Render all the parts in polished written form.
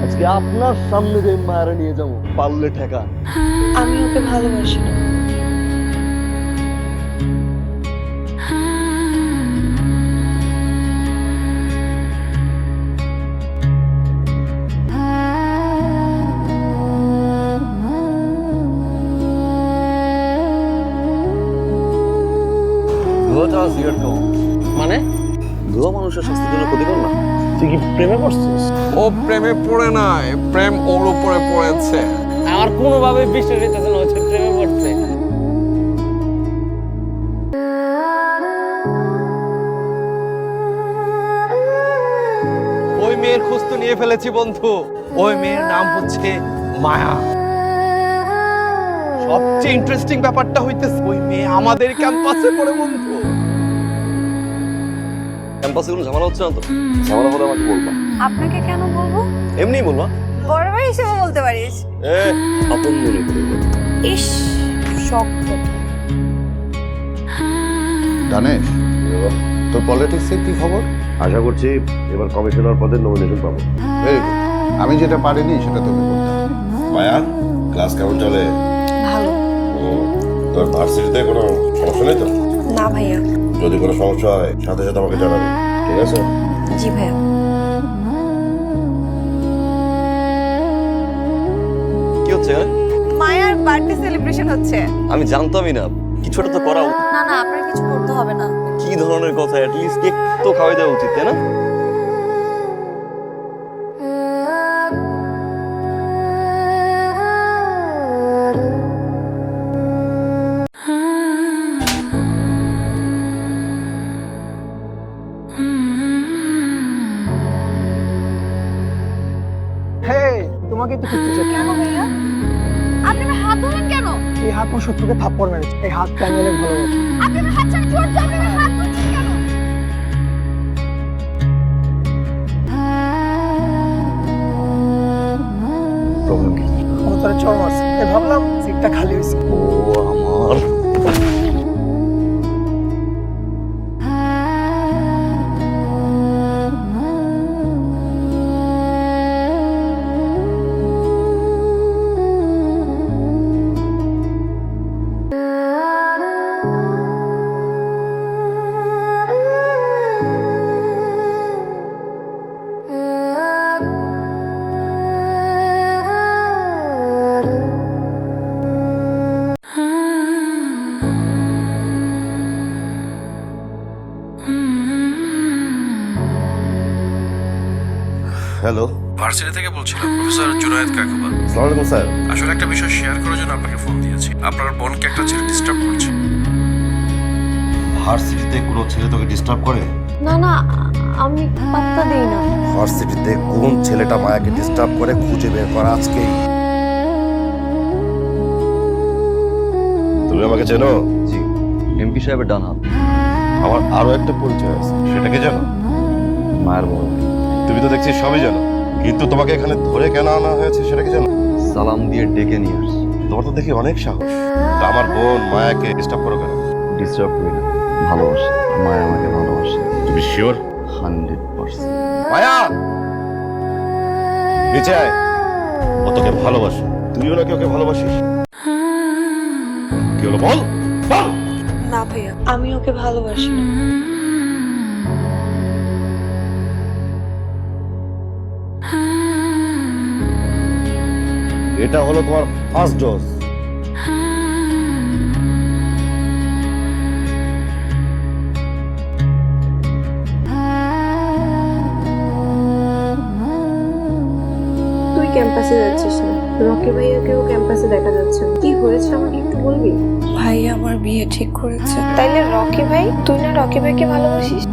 আজকে আপনার সামনে যে মায়েরা নিয়ে যাবো, পারলে ঠেকা। আমি ওকে ভালোবাসি না। মানে ধোয়া মানুষের স্বাস্থ্যের জন্য ক্ষতিকর না। তুই কি প্রেমে পড়ছিস? ও প্রেমে পড়ে নাই, প্রেম ওর উপরে পড়েছে। আমার কোনোভাবে বিশ্বাস হইতেছে না হচ্ছে প্রেমে পড়ছে। ওই মেয়ের খোঁজ তো নিয়ে ফেলেছি বন্ধু। ওই মেয়ের নাম হচ্ছে মায়া। সবচেয়ে ইন্টারেস্টিং ব্যাপারটা হইতেছে ওই মেয়ে আমাদের ক্যাম্পাসে পড়ে বন্ধু। ক্যাম্পাসে কোনো ঝামেলা হচ্ছে না তো? ঝামেলা হলে আমাকে বলবা। আপনাকে কেন বলবো? এমনি বলবা। বড় ভাই হিসেবে বলতে পারিস। আপন মনে করে বলবা। ইস, শক্ত। দানেশ, তোর পলিটিক্সের কি খবর? আশা করছি এবার কমিশনার পদের নমিনেশন পাবো। Very good. আমি যেটা পারিনি সেটা তোকে করতে হবে। মায়া, ক্লাস কেমন চলে? ভালো। তোর ভার্সিটিতে কোনো সমস্যা নেই তো? না ভাইয়া। যদি কোনো সমস্যা হয় সাথে সাথে আমাকে জানাবি, ঠিক আছে? জি ভাইয়া। কি হচ্ছে? মায়ার বার্থডে সেলিব্রেশন হচ্ছে। আমি জানতামই না। কিছুটা তো করা উচিত। না না, আপনার কিছু করতে হবে না। কি ধরনের কথা? অ্যাটলিস্ট কেক তো খাওয়াই দেওয়া উচিত, তাই না? তোমাকে তো খুঁজতে চাই। কেন ভাইয়া? আপনি আমার হাত ধরলেন কেন? এই হাত আমার শত্রুকে থাপ্পড় মেরেছে। এই হাতটা আমি অনেক ভালোবাসি। আপনি আমার হাত ছাড়া জোর আপনি আমার হাত ধরছেন কেন? প্রবলেম কি? আমার তোরা চর মারছে। ভাবলাম সিটটা খালি হয়েছে। ও আমার হ্যালো, ভার্সিটি থেকে বলছিলাম, প্রফেসর জুনায়েদ কাকুবা। আসসালামু আলাইকুম স্যার। আসলে একটা বিষয় শেয়ার করার জন্য আপনাকে ফোন দিয়েছি। আপনার বোনকে একটা ছেলে ডিস্টার্ব করছে। ভার্সিটিতে কোনো ছেলে তোকে ডিস্টার্ব করে? না না, আমি পাত্তা দেই না। ভার্সিটিতে কোন ছেলেটা মায়াকে ডিস্টার্ব করে খুঁজে বের করা আজকেই। তুমি আমাকে চেনো? জি, এমপি সাহেবের ডান হাত। আমার আরো একটা পরিচয় আছে, সেটাকে জানো? মায়ের বড়। তুমি তো দেখছি সবই জানো, কিন্তু তোমাকে এখানে ধরে কেন আনা হয়েছে সেটা কি জানো? সালাম দিয়ে ডেকে নিয়ে আসছি। তোমার তো দেখি অনেক সাহস। তা আমার বোন মায়াকে ডিস্টার্ব করো কেন? ডিস্টার্ব করি না, ভালোবাসি। মায়া আমাকে ভালোবাসে। তুমি শিওর? 100%। মায়া, নিচে আয়। ও তোকে ভালোবাসে, তুইও নাকি ওকে ভালোবাসিস? কি হলো বল বল। না ভাইয়া, আমি ওকে ভালোবাসি না। এটা হলো তোমার ফার্স্ট ডোজ। তুই ক্যাম্পাসে যাচ্ছিস না, রকি ভাইয়াকেও ক্যাম্পাসে দেখা যাচ্ছে না। কি হয়েছে আমাকে একটু বলবি? ভাই আমার বিয়ে ঠিক করেছে। তাইলে রকি ভাই, তুই না রকি ভাইকে ভালোবাসিস?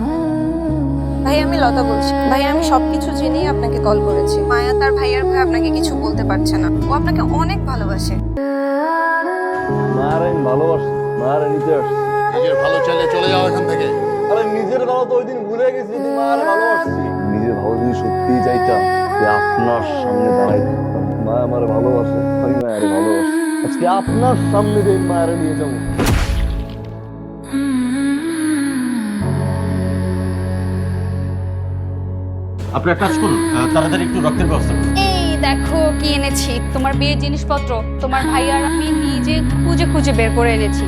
ভাই আমি লতা বলছি। ভাই আমি সবকিছু জেনেই আপনাকে কল করেছি। মায়া তার ভাইয়ার ভয় আপনাকে কিছু বলতে পারছে না। ও আপনাকে অনেক ভালোবাসে। মায়ের আমি ভালোবাসি, মায়ের নিতে আসছি। নিজের ভালো চাইলে চলে যাও এখান থেকে। আরে নিজের ভালো তো ওই দিন ভুলে গেছি, তুই মায়ের ভালোবাসছি। নিজের ভালো যদি সত্যিই চাইতাম, যে আপনার সামনে দাঁড়াই থাকতাম। মা আমার ভালোবাসে, আমি মায়ের ভালোবাসি। আজকে আপনার সামনে যে মায়ের নিয়ে যাবো। আপনি এক কাজ করুন, তাড়াতাড়ি একটু রক্তের ব্যবস্থা করুন। এই দেখো কি এনেছি, তোমার বিয়ের জিনিসপত্র তোমার ভাই আর আমি নিজে খুঁজে খুঁজে বের করে এনেছি।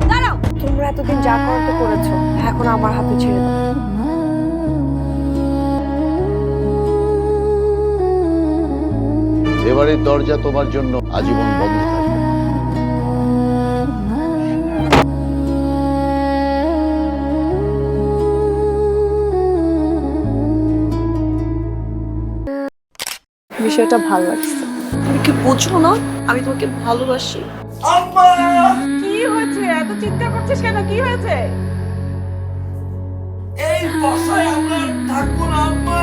দাঁড়াও, তোমরা এতদিন যা করার তো করেছো, এখন আমার হাতে ছেড়ে দাও। এবারের দরজা তোমার জন্য আজীবন বন্ধ থাকবে। বিষয়টা ভালো লাগছে। তুমি কি বুঝো না আমি তোমাকে ভালোবাসি? কি হয়েছে? এত চিন্তা করছিস কেন? কি হয়েছে? এই বাসায় আমরা থাকবো না আম্মা।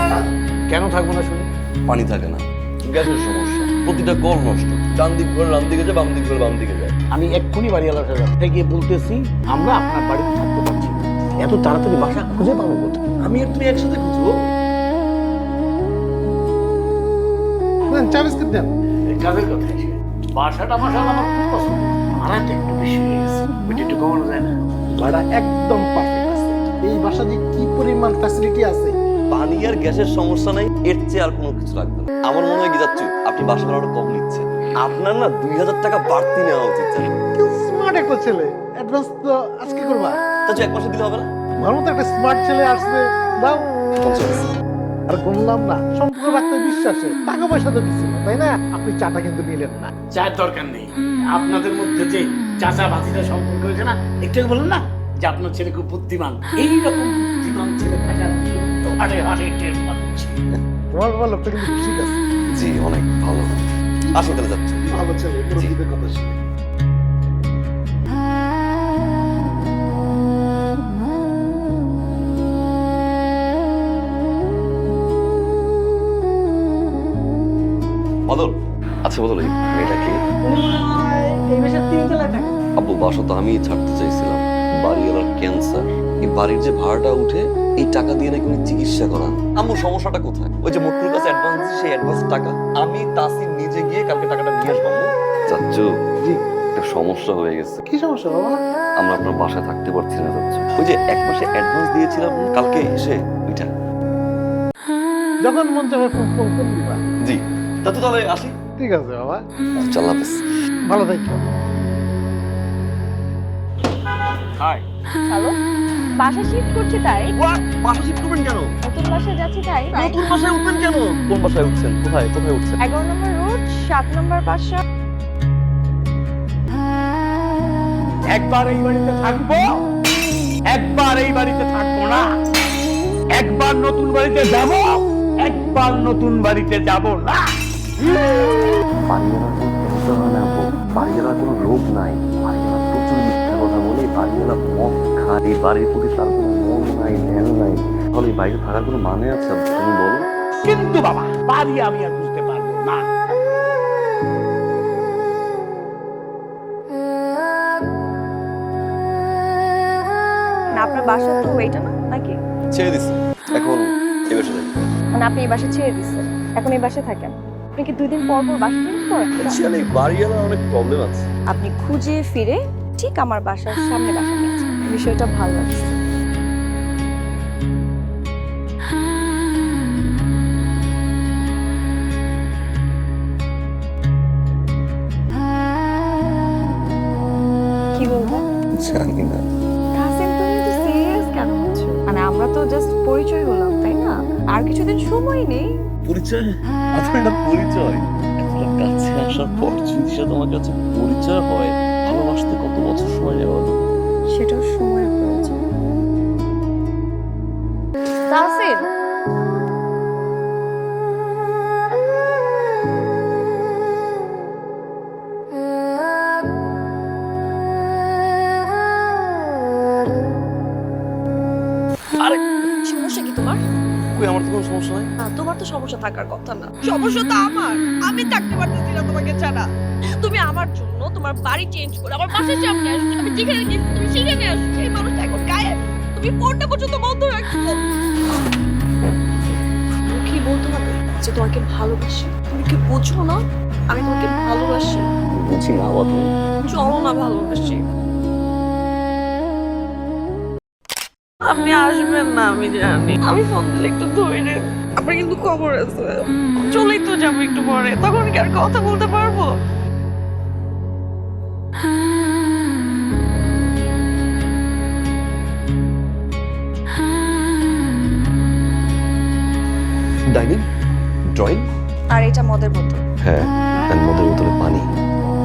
কেন থাকবো না শুনি? পানি থাকে না, গ্যাসের সমস্যা, প্রতিটা কল নষ্ট, ডান দিক ঘুরে ডান দিকে যায়, বাম দিক ঘুরে বাম দিকে যায়। আমি এক্ষুনি বাড়িওয়ালার সাথে গিয়ে বলতেছি আমরা আপনার বাড়িতে থাকতে পারছি না। এত তাড়াতাড়ি বাসা খুঁজে পাবো কোথায়? আমি আর তুমি একসাথে খুঁজবো। এই কাজের কথা এসে বাসাটা মাসাল আমার খুব পছন্দ। ভাড়াটা একটু বেশি হয়ে গেছে, ওইটা একটু কমানো যায় না? ভাড়া একদম পারফেক্ট আছে। এই বাসাতে কি পরিমাণ ফ্যাসিলিটি আছে! পানি আর গ্যাসের সমস্যা নাই, এর চেয়ে আর কোনো কিছু লাগবে না। আমার মনে হয় কি যাচ্ছ, আপনি বাসা ভাড়াটা কম নিচ্ছে, আপনার না 2000 টাকা বাড়তি নেওয়া উচিত। স্মার্ট একটা ছেলে, অ্যাডভান্স তো আজকে করবা। তা এক মাসে দিলে হবে না? আমার মতো একটা স্মার্ট ছেলে আসছে, দাও। আর বললাম না, সম্পর্ক রাখতে বিশ্বাসে টাকা পয়সা তো কিছু না, তাই না? আপনি চাটা কিন্তু নিলেন না। চায়ের দরকার নেই। আপনাদের মধ্যে যে চাচা ভাতিজা সম্পর্ক হয়েছে না, একটু আগে বললেন না যে আপনার ছেলে খুব বুদ্ধিমান। এইরকম বুদ্ধিমান ছেলে থাকার হাড়ে হাড়ে টের পাচ্ছি। তোমার বাবা লোকটা কিন্তু খুশি আছে। জি অনেক ভালো। আসো তাহলে যাচ্ছ। ভালো ছেলে, মুরব্বিদের কথা শুনে। বদল, আচ্ছা বদল, এই মেয়েটা কি? এই বাসার 3 তলায় থাকে। আব্বু বাসা তো আমি ছাড়তে চাইছিলাম, বাড়িওয়ালার ক্যান্সার, এই বাড়ির যে ভাড়াটা উঠে এই টাকা দিয়ে নাকি উনি চিকিৎসা করান। আম্মু সমস্যাটা কোথায়? ওই যে মোটকুর কাছে অ্যাডভান্স, সেই অ্যাডভান্স টাকা আমি তাসিম নিজে গিয়ে কালকে টাকাটা নিয়ে আসবো। চাচ্চু জি। একটা সমস্যা হয়ে গেছে। কি সমস্যা বাবা? আমরা আপনার বাসায় থাকতে পারছি না চাচ্চু। ওই যে 1 মাসে অ্যাডভান্স দিয়েছিলাম কালকে এসে ওইটা। যখন মন চাবে ফোন ফোন করে দিবা। জি চাচ্চু, তাহলে আসি। ঠিক আছে বাবা, আচ্ছা আল্লাহ হাফেজ। ভালো থাকো। হাই। হ্যালো, বাসা শিফট করছি তাই? বাসা শিফট করবেন কেন? নতুন বাসায় যাচ্ছি তাই? নতুন বাসায় উঠবেন কেন? কোন বাসায় উঠছেন? কোথায় কোথায় উঠছেন? 11 নম্বর রোড, 7 নম্বর বাসা। একবার এই বাড়িতে থাকবো, একবার এই বাড়িতে থাকবো না। একবার নতুন বাড়িতে যাব, একবার নতুন বাড়িতে যাব না। বাড়িওয়ালার কোনো ক্যান্সার হয় না আপু, বাড়িওয়ালার কোনো রোগ নাই, বাড়িওয়ালা প্রচুর মিথ্যা কথা বলে, বাড়িওয়ালা মদ খায়, এই বাড়ির প্রতি তার কোনো মন নাই, ধ্যান নাই। তাহলে এই বাইরে থাকার কোনো মানে আছে আপু? তুমি বলো। কিন্তু বাবা, বাড়ি আমি আর বুঝতে পারবো না। না, আপনার বাসা তো এইটা না নাকি? ছেড়ে দিছি, এখন এই বাসা থাকি। মানে আপনি এই বাসা ছেড়ে দিচ্ছেন, এখন এই বাসায় থাকেন? আপনি কি 2 দিন পর পর বাসা চেঞ্জ করেন? এই বাড়িওয়ালার অনেক প্রবলেম আছে। আপনি খুঁজে ফিরে ঠিক আমার বাসার সামনে বাসা নিয়েছেন, বিষয়টা ভালো লাগছে। কি বলবো? জানি না। কাসেম, তুমি তো সিরিয়াস কেন হচ্ছো? মানে আমরা তো জাস্ট পরিচয় হলাম, তাই না? আর কিছুদিন সময় নেই। পরিচয়? আপনার একটা পরিচয়? এতটা কাছে আসার পর যদি সে তোমার কাছে পরিচয় হয়, ভালোবাসতে কত বছর সময় নেওয়া? সেটাও সময়ের প্রয়োজন। কাসেম, আরে সমস্যা কি তোমার? কই, আমার তো কোনো সমস্যা নাই। তোমার তো সমস্যা থাকার কথা না। সমস্যা তো আমার, আমি থাকতে পারতেছি না তোমাকে ছাড়া। তুমি আমার জন্য তোমার বাড়ি চেঞ্জ করে আমার বাসার সামনে আসছো, আমি যেখানে গেছি তুমি সেখানে আসছো। সেই মানুষটা এখন গায়েব, তুমি ফোনটা পর্যন্ত বন্ধ রাখছো। কি বলতে হবে যে তোমাকে ভালোবাসি, তুমি কি বুঝো না? আমি তোমাকে ভালোবাসি। বুঝি না কথা। চলো না, ভালোবাসি। আপনি আসবেন না আমি জানি, আমি ফোন দিলে একটু ধরে নেন। আপনার কিন্তু খবর আছে, চলেই তো যাবো একটু পরে, তখন কি আর কথা বলতে পারবো? ডাইনিং, ড্রয়িং, আর এটা মদের বোতল। হ্যাঁ, আর মদের বোতলে পানি।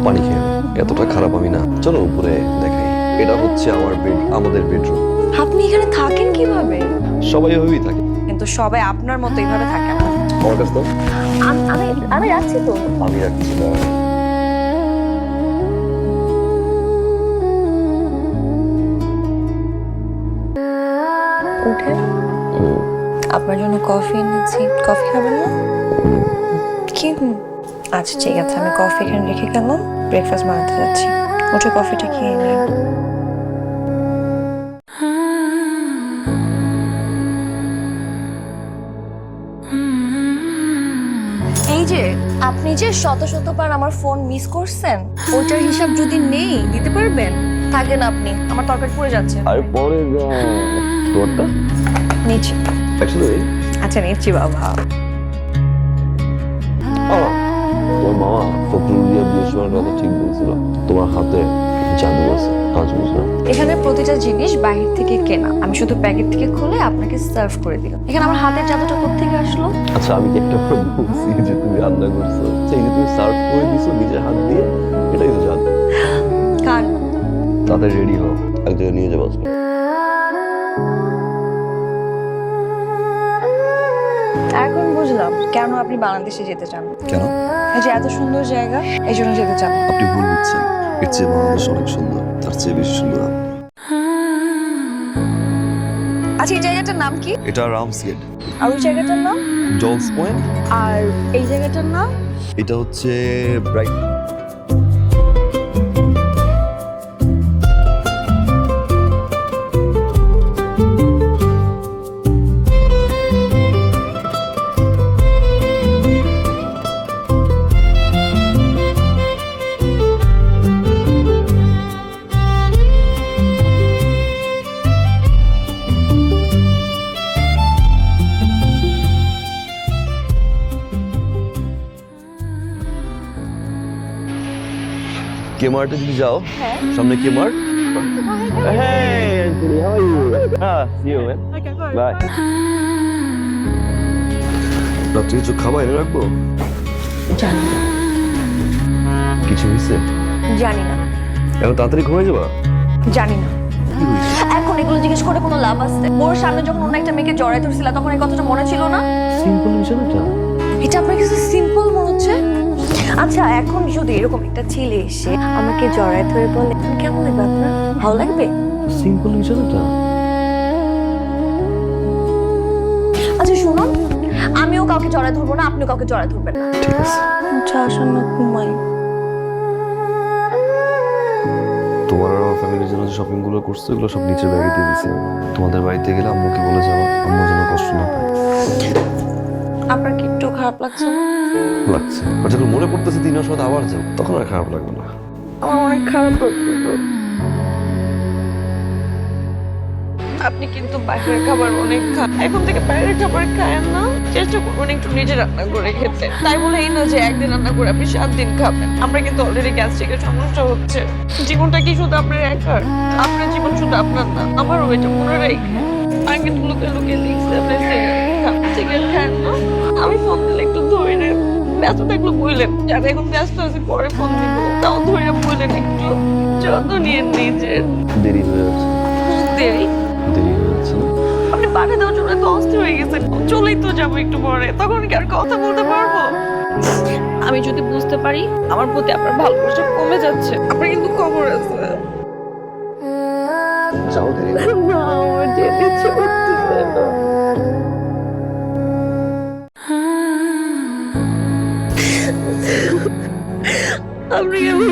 পানি খেয়ে এতটা খারাপ আমি না। চলো উপরে দেখাই। এটা হচ্ছে আমাদের বেডরুম। আপনি এখানে থাকেন কিভাবে? সবাই এভাবেই থাকে। কিন্তু সবাই আপনার মতো এইভাবে থাকে না। আমার কাছে তো আমি রাখছি তো। আমি রাখছি না। উঠে আপনার জন্য কফি এনেছি, কফি খাবেন না? কি আচ্ছা ঠিক আছে, আমি কফি এখানে রেখে গেলাম, ব্রেকফাস্ট বানাতে যাচ্ছি। উঠে কফিটা খেয়ে নিন। এই যে আপনি যে শত শতবার আমার ফোন মিস করছেন, ওইটার হিসাব যদি নেই দিতে পারবেন? থাকেন আপনি, আমার তরকারি পড়ে যাচ্ছে। আর পরে তোরটা নিচ্ছি। অ্যাকচুয়ালি আচ্ছা নিচ্ছি বাবা। তোর মামা ফখরুলিয়া বিয়ের সময় কথা ঠিক বলছিল। তোমার হাতে জাদু আছে, আজ বুঝলাম। এখানে প্রতিটা জিনিস বাইরে থেকে কেনা, আমি শুধু প্যাকেট থেকে খুলে আপনাকে সার্ভ করে দিলাম। এখানে আমার হাতের জাদুটা কোত্থেকে আসলো? আচ্ছা আমি কি একটা বলছি যে তুমি রান্না করছো, সেই যে তুমি সার্ভ করে দিছো নিজের হাত দিয়ে, এটাই তো জাদু। কার? তাদের রেডি হও, এক জায়গায় নিয়ে যাবো আজকে। এখন বুঝলাম কেন আপনি বাংলাদেশে যেতে চান। কেন? এই যে এত সুন্দর জায়গা, এই জন্য যেতে চান। আপনি ভুল বুঝছেন, এর চেয়ে বাংলাদেশ অনেক সুন্দর, তার চেয়ে বেশি সুন্দর আপনি। আচ্ছা এই জায়গাটার নাম কি? এটা রামস গেট। আর ওই জায়গাটার নাম? Dolls point. আর এই জায়গাটার নাম? এটা হচ্ছে ব্রাইট। কেমার্টে যদি যাও, সামনে কেমার্ট। Hey, Anthony, how are you? See you, man. Bye. রাত্রে কিছু খাবার এনে রাখবো? জানি না। কিছু হয়েছে? জানি না। এখন তাড়াতাড়ি ঘুমিয়ে যাবা? জানি না। এখন এগুলো জিজ্ঞেস করে কোনো লাভ আছে? ওর সামনে যখন অন্য একটা মেয়েকে জড়াই ধরছিল, তখন এই কথাটা মনে ছিল না? সিম্পল বিষয়টা। এটা আপনার কাছে সিম্পল মনে হচ্ছে? আচ্ছা এখন যদি এরকম একটা ছেলে এসে আমাকে জড়ায় ধরে বলে, কেমন লাগবে আপনার? ভালো লাগবে? সিম্পল বিষয়টা। আচ্ছা শুনুন, আমিও কাউকে জড়ায় ধরবো না, আপনিও কাউকে জড়ায় ধরবেন না। ঠিক আছে। আচ্ছা আসুন না, ঘুমাই। তোমার আর আমার ফ্যামিলির জন্য যে শপিং গুলো করছো, এগুলো সব নিচের ব্যাগে দিয়ে দিছি। তোমাদের বাড়িতে গেলে আম্মুকে বলে যাবো, আম্মু যেন কষ্ট না পায়। আপনার কি একটু খারাপ লাগছে? লাগছে, আর যখন মনে পড়তেছে 3 মাস বাদে আবার যাবো, তখন আর খারাপ লাগবে না। আমার অনেক খারাপ লাগছে। আপনি কিন্তু বাইরের খাবার অনেক খান, এখন থেকে বাইরের খাবার খায়েন না। চেষ্টা করবেন একটু নিজে রান্না করে খেতে। তাই বলে এই না যে একদিন রান্না করে আপনি 7 দিন খাবেন। আমরা কিন্তু অলরেডি গ্যাস্ট্রিকের সমস্যা হচ্ছে। জীবনটা কি শুধু আপনার একার? আপনার জীবন শুধু আপনার না, আমারও। এটা মনে রেখে আমি কিন্তু লুকিয়ে লুকিয়ে লিখছি আপনি সিগারেট খান না। আমি ফোন দিলে একটু ধরে নেন, ব্যস্ত থাকলে বললেন যে আমি এখন ব্যস্ত আছি, পরে ফোন দিব। তাও ধরে বললেন একটু যত্ন নিয়ে নিজের। দেরি হয়ে যাচ্ছে। দেরি দেরি হয়ে যাচ্ছে না? আপনি পাঠিয়ে দেওয়ার জন্য তো অস্থির হয়ে গেছেন। চলেই তো যাবো একটু পরে, তখন কি আর কথা বলতে পারবো? আমি যদি বুঝতে পারি আমার প্রতি আপনার ভালোবাসা কমে যাচ্ছে, আপনার কিন্তু খবর আছে। যাও, দেরি না আমার যেতে ইচ্ছে করতেছে না। আপনি কেমন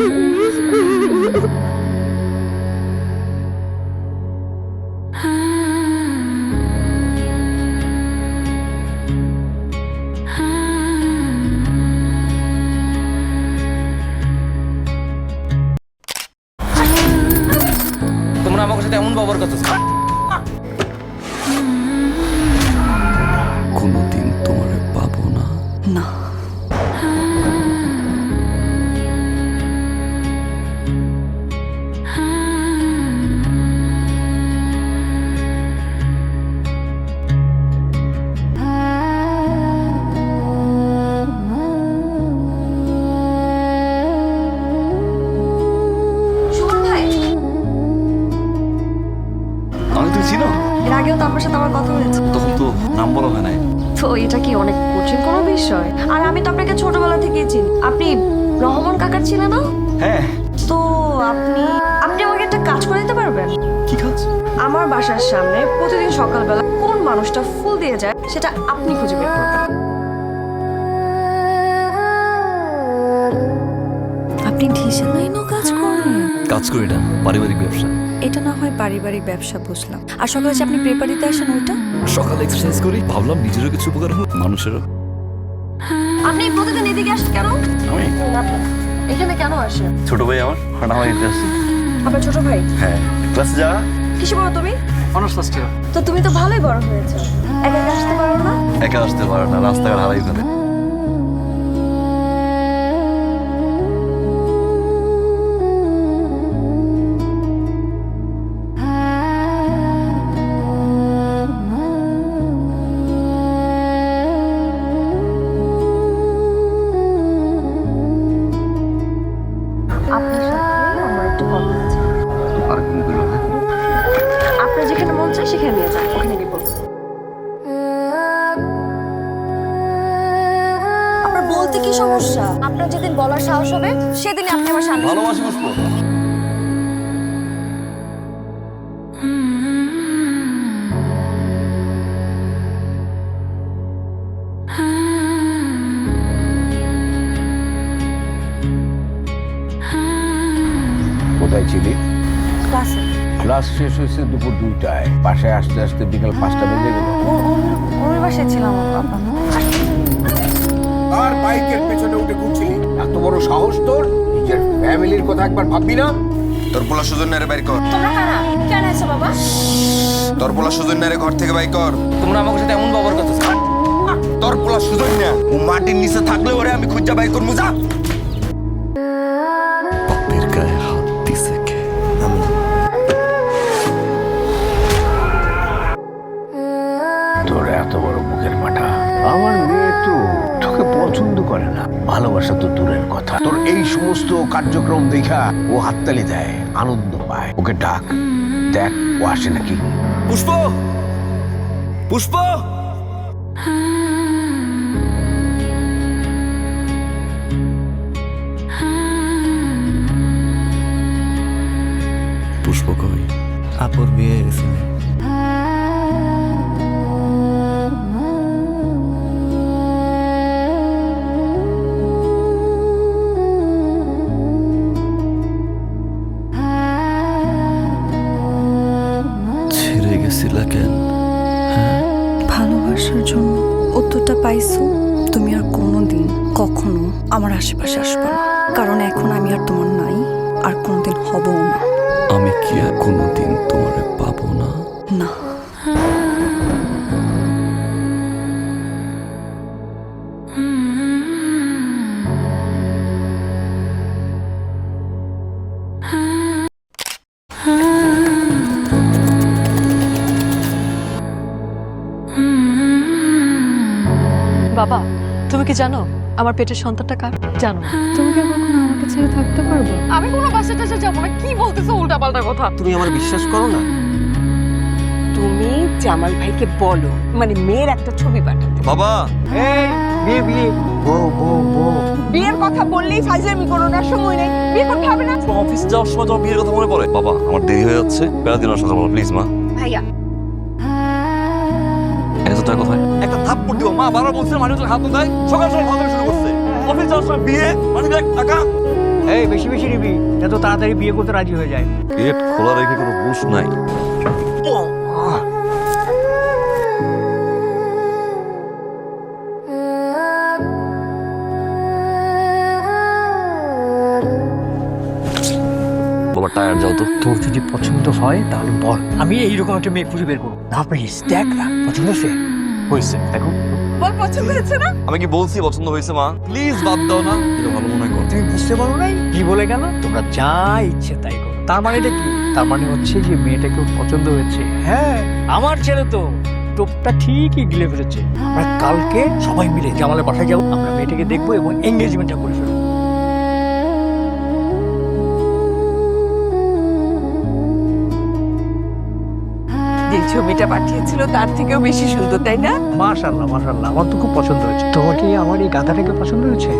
আমার কথা হয়েছে? তখন তো নাম বলা হয় নাই। তো এটা কি অনেক কঠিন কোনো বিষয়? আর আমি তো আপনাকে ছোটবেলা থেকেই চিনি। আপনি রহমান কাকার ছিলেন না? হ্যাঁ। তো আপনি আপনি আমাকে একটা কাজ করে দিতে পারবেন? কি কাজ? আমার বাসার সামনে প্রতিদিন সকালবেলা কোন মানুষটা ফুল দিয়ে যায় সেটা আপনি খুঁজে বের করবেন। আপনি ঢিসে লাইনও কাজ করেন? কাজ করি না, পারিবারিক ব্যবসা। এটা না হয় পারিবারিক ব্যবসা, বুঝলাম। আর সকালে যে আপনি পেপার দিতে আসেন ওইটা? সকালে এক্সারসাইজ করি, ভাবলাম নিজেরও কিছু উপকার হোক, মানুষেরও। আপনি প্রতিদিন এদিকে আসেন কেন? আমি এখানে কেন আসেন? ছোট ভাই আমার ইন্টারেস্ট। আপনার ছোট ভাই? হ্যাঁ। ক্লাসে যা। কিসে বড় তুমি? Honours first year. তো তুমি তো ভালোই বড় হয়েছে, একা একা আসতে পারো না? একা আসতে পারে না, রাস্তাঘাট হারাই ফেলে। আপনার সাথে আমার একটু কথা আছে। আর কি বলবো? আপনার যেখানে মন চায় সেখানে নিয়ে যান, ওখানে গিয়ে বলবো। আপনার বলতে কি সমস্যা? আপনার যেদিন বলার সাহস হবে সেদিনই আপনি আমার সামনে। ভালোবাসি পুষ্প। কোথায় ছিলি? ক্লাসে। ক্লাস শেষ হয়েছে দুপুর 2টায়, বাসায় আসতে আসতে বিকাল 5টা বেজে গেল। ওর বাসায় ছিলাম বাবা। আর বাইকের পেছনে উঠে ঘুরছিলি? এত বড় সাহস তোর? নিজের ফ্যামিলির কথা একবার ভাববি না? তোর পোলা সুজন রে বাইর কর। তোমরা কারা? কেন এসো বাবা? তোর পোলা সুজন রে ঘর থেকে বাইর কর। তোমরা আমার সাথে এমন ব্যবহার করতেছ। তোর পোলা সুজন না, ও মাটির নিচে থাকলে ওরে আমি খুঁজা বাইর করবো। যা। বাপের গায়ে হাত দিছে কে? আমি। তোর এত বড় মুখের মাথা। আমার মেয়ে তো তোকে পছন্দ করে না, ভালোবাসা তো দূরের কথা। তোর এই সমস্ত কার্যক্রম দেখা ও হাততালি দেয়, আনন্দ পায়। ওকে ডাক, দেখ ও আসে নাকি। পুষ্প, পুষ্প। পুষ্প কই? আপুর বিয়ে গেছে। ছেড়ে গেছিলা কেন? ভালোবাসার জন্য। উত্তরটা পাইছো? তুমি আর কোনোদিন কখনো আমার আশেপাশে আসবে না, কারণ এখন আমি আর তোমার নাই, আর কোনোদিন হবও না। আমি কি আর কোনোদিন তোমারে পাবো না? না। বাবা, তুমি কি জানো আমার পেটের সন্তানটা কার? জানো? তুমি কি কখনো আমাকে ছেড়ে থাকতে পারবে? আমি কোনো বাসা টাসা যাবো না। কি বলতেছো উল্টাপাল্টা কথা? তুমি আমার বিশ্বাস করো না? তুমি জামাল ভাইকে বলো, মানে মেয়ের একটা ছবি পাঠাতে। বাবা, এই বিয়ে বিয়ে বিয়ের কথা বললেই ফাজলামি করো না, সময় নেই। বিয়ে করতে হবে না। অফিস যাওয়ার সময় তোমার বিয়ের কথা মনে পড়ে? বাবা, আমার দেরি হয়ে যাচ্ছে, বেলা দিন সকালবেলা প্লিজ মা। ভাইয়া, 1000 টাকা কোথায়? একটা থাপ্পড় দিও মা, বারবার বলছে মানুষের হাত দেয়, সকাল সকাল ভাবে শুরু করছে। অফিস যাওয়ার সময় বিয়ে, মানে টাকা। এই বেশি বেশি নিবি, এত তাড়াতাড়ি বিয়ে করতে রাজি হয়ে যায়। গেট খোলা রেখে কোনো বুঝ নাই। বাবা টায়ার যাও তো। তোর যদি পছন্দ হয় তাহলে বল, আমি এইরকম একটা মেয়ে খুঁজে বের করবো। না প্লিজ দেখ না, পছন্দ হয়েছে দেখো। বল পছন্দ হয়েছে না? আমি কি বলছি পছন্দ হয়েছে মা? প্লিজ বাদ দাও না, এটা ভালো মনে কর। তুমি বুঝতে পারো নাই কি বলে গেল? তোমরা যা ইচ্ছে তাই করো। তার মানেটা কি? তার মানে হচ্ছে যে মেয়েটাকে পছন্দ হয়েছে। হ্যাঁ, আমার ছেলে তো টোপটা ঠিকই গিলে ফেলেছে। আমরা কালকে সবাই মিলে জামালের বাসায় যাবো, আমরা মেয়েটাকে দেখবো এবং এঙ্গেজমেন্টটা করে ফেলবো। ছবিটা পাঠিয়েছিল তার থেকেও বেশি সুন্দর, তাই না? মাশাআল্লাহ মাশাআল্লাহ, আমার তো খুব পছন্দ হয়েছে। তোমার কি আমার এই গাধাটাকে পছন্দ হয়েছে?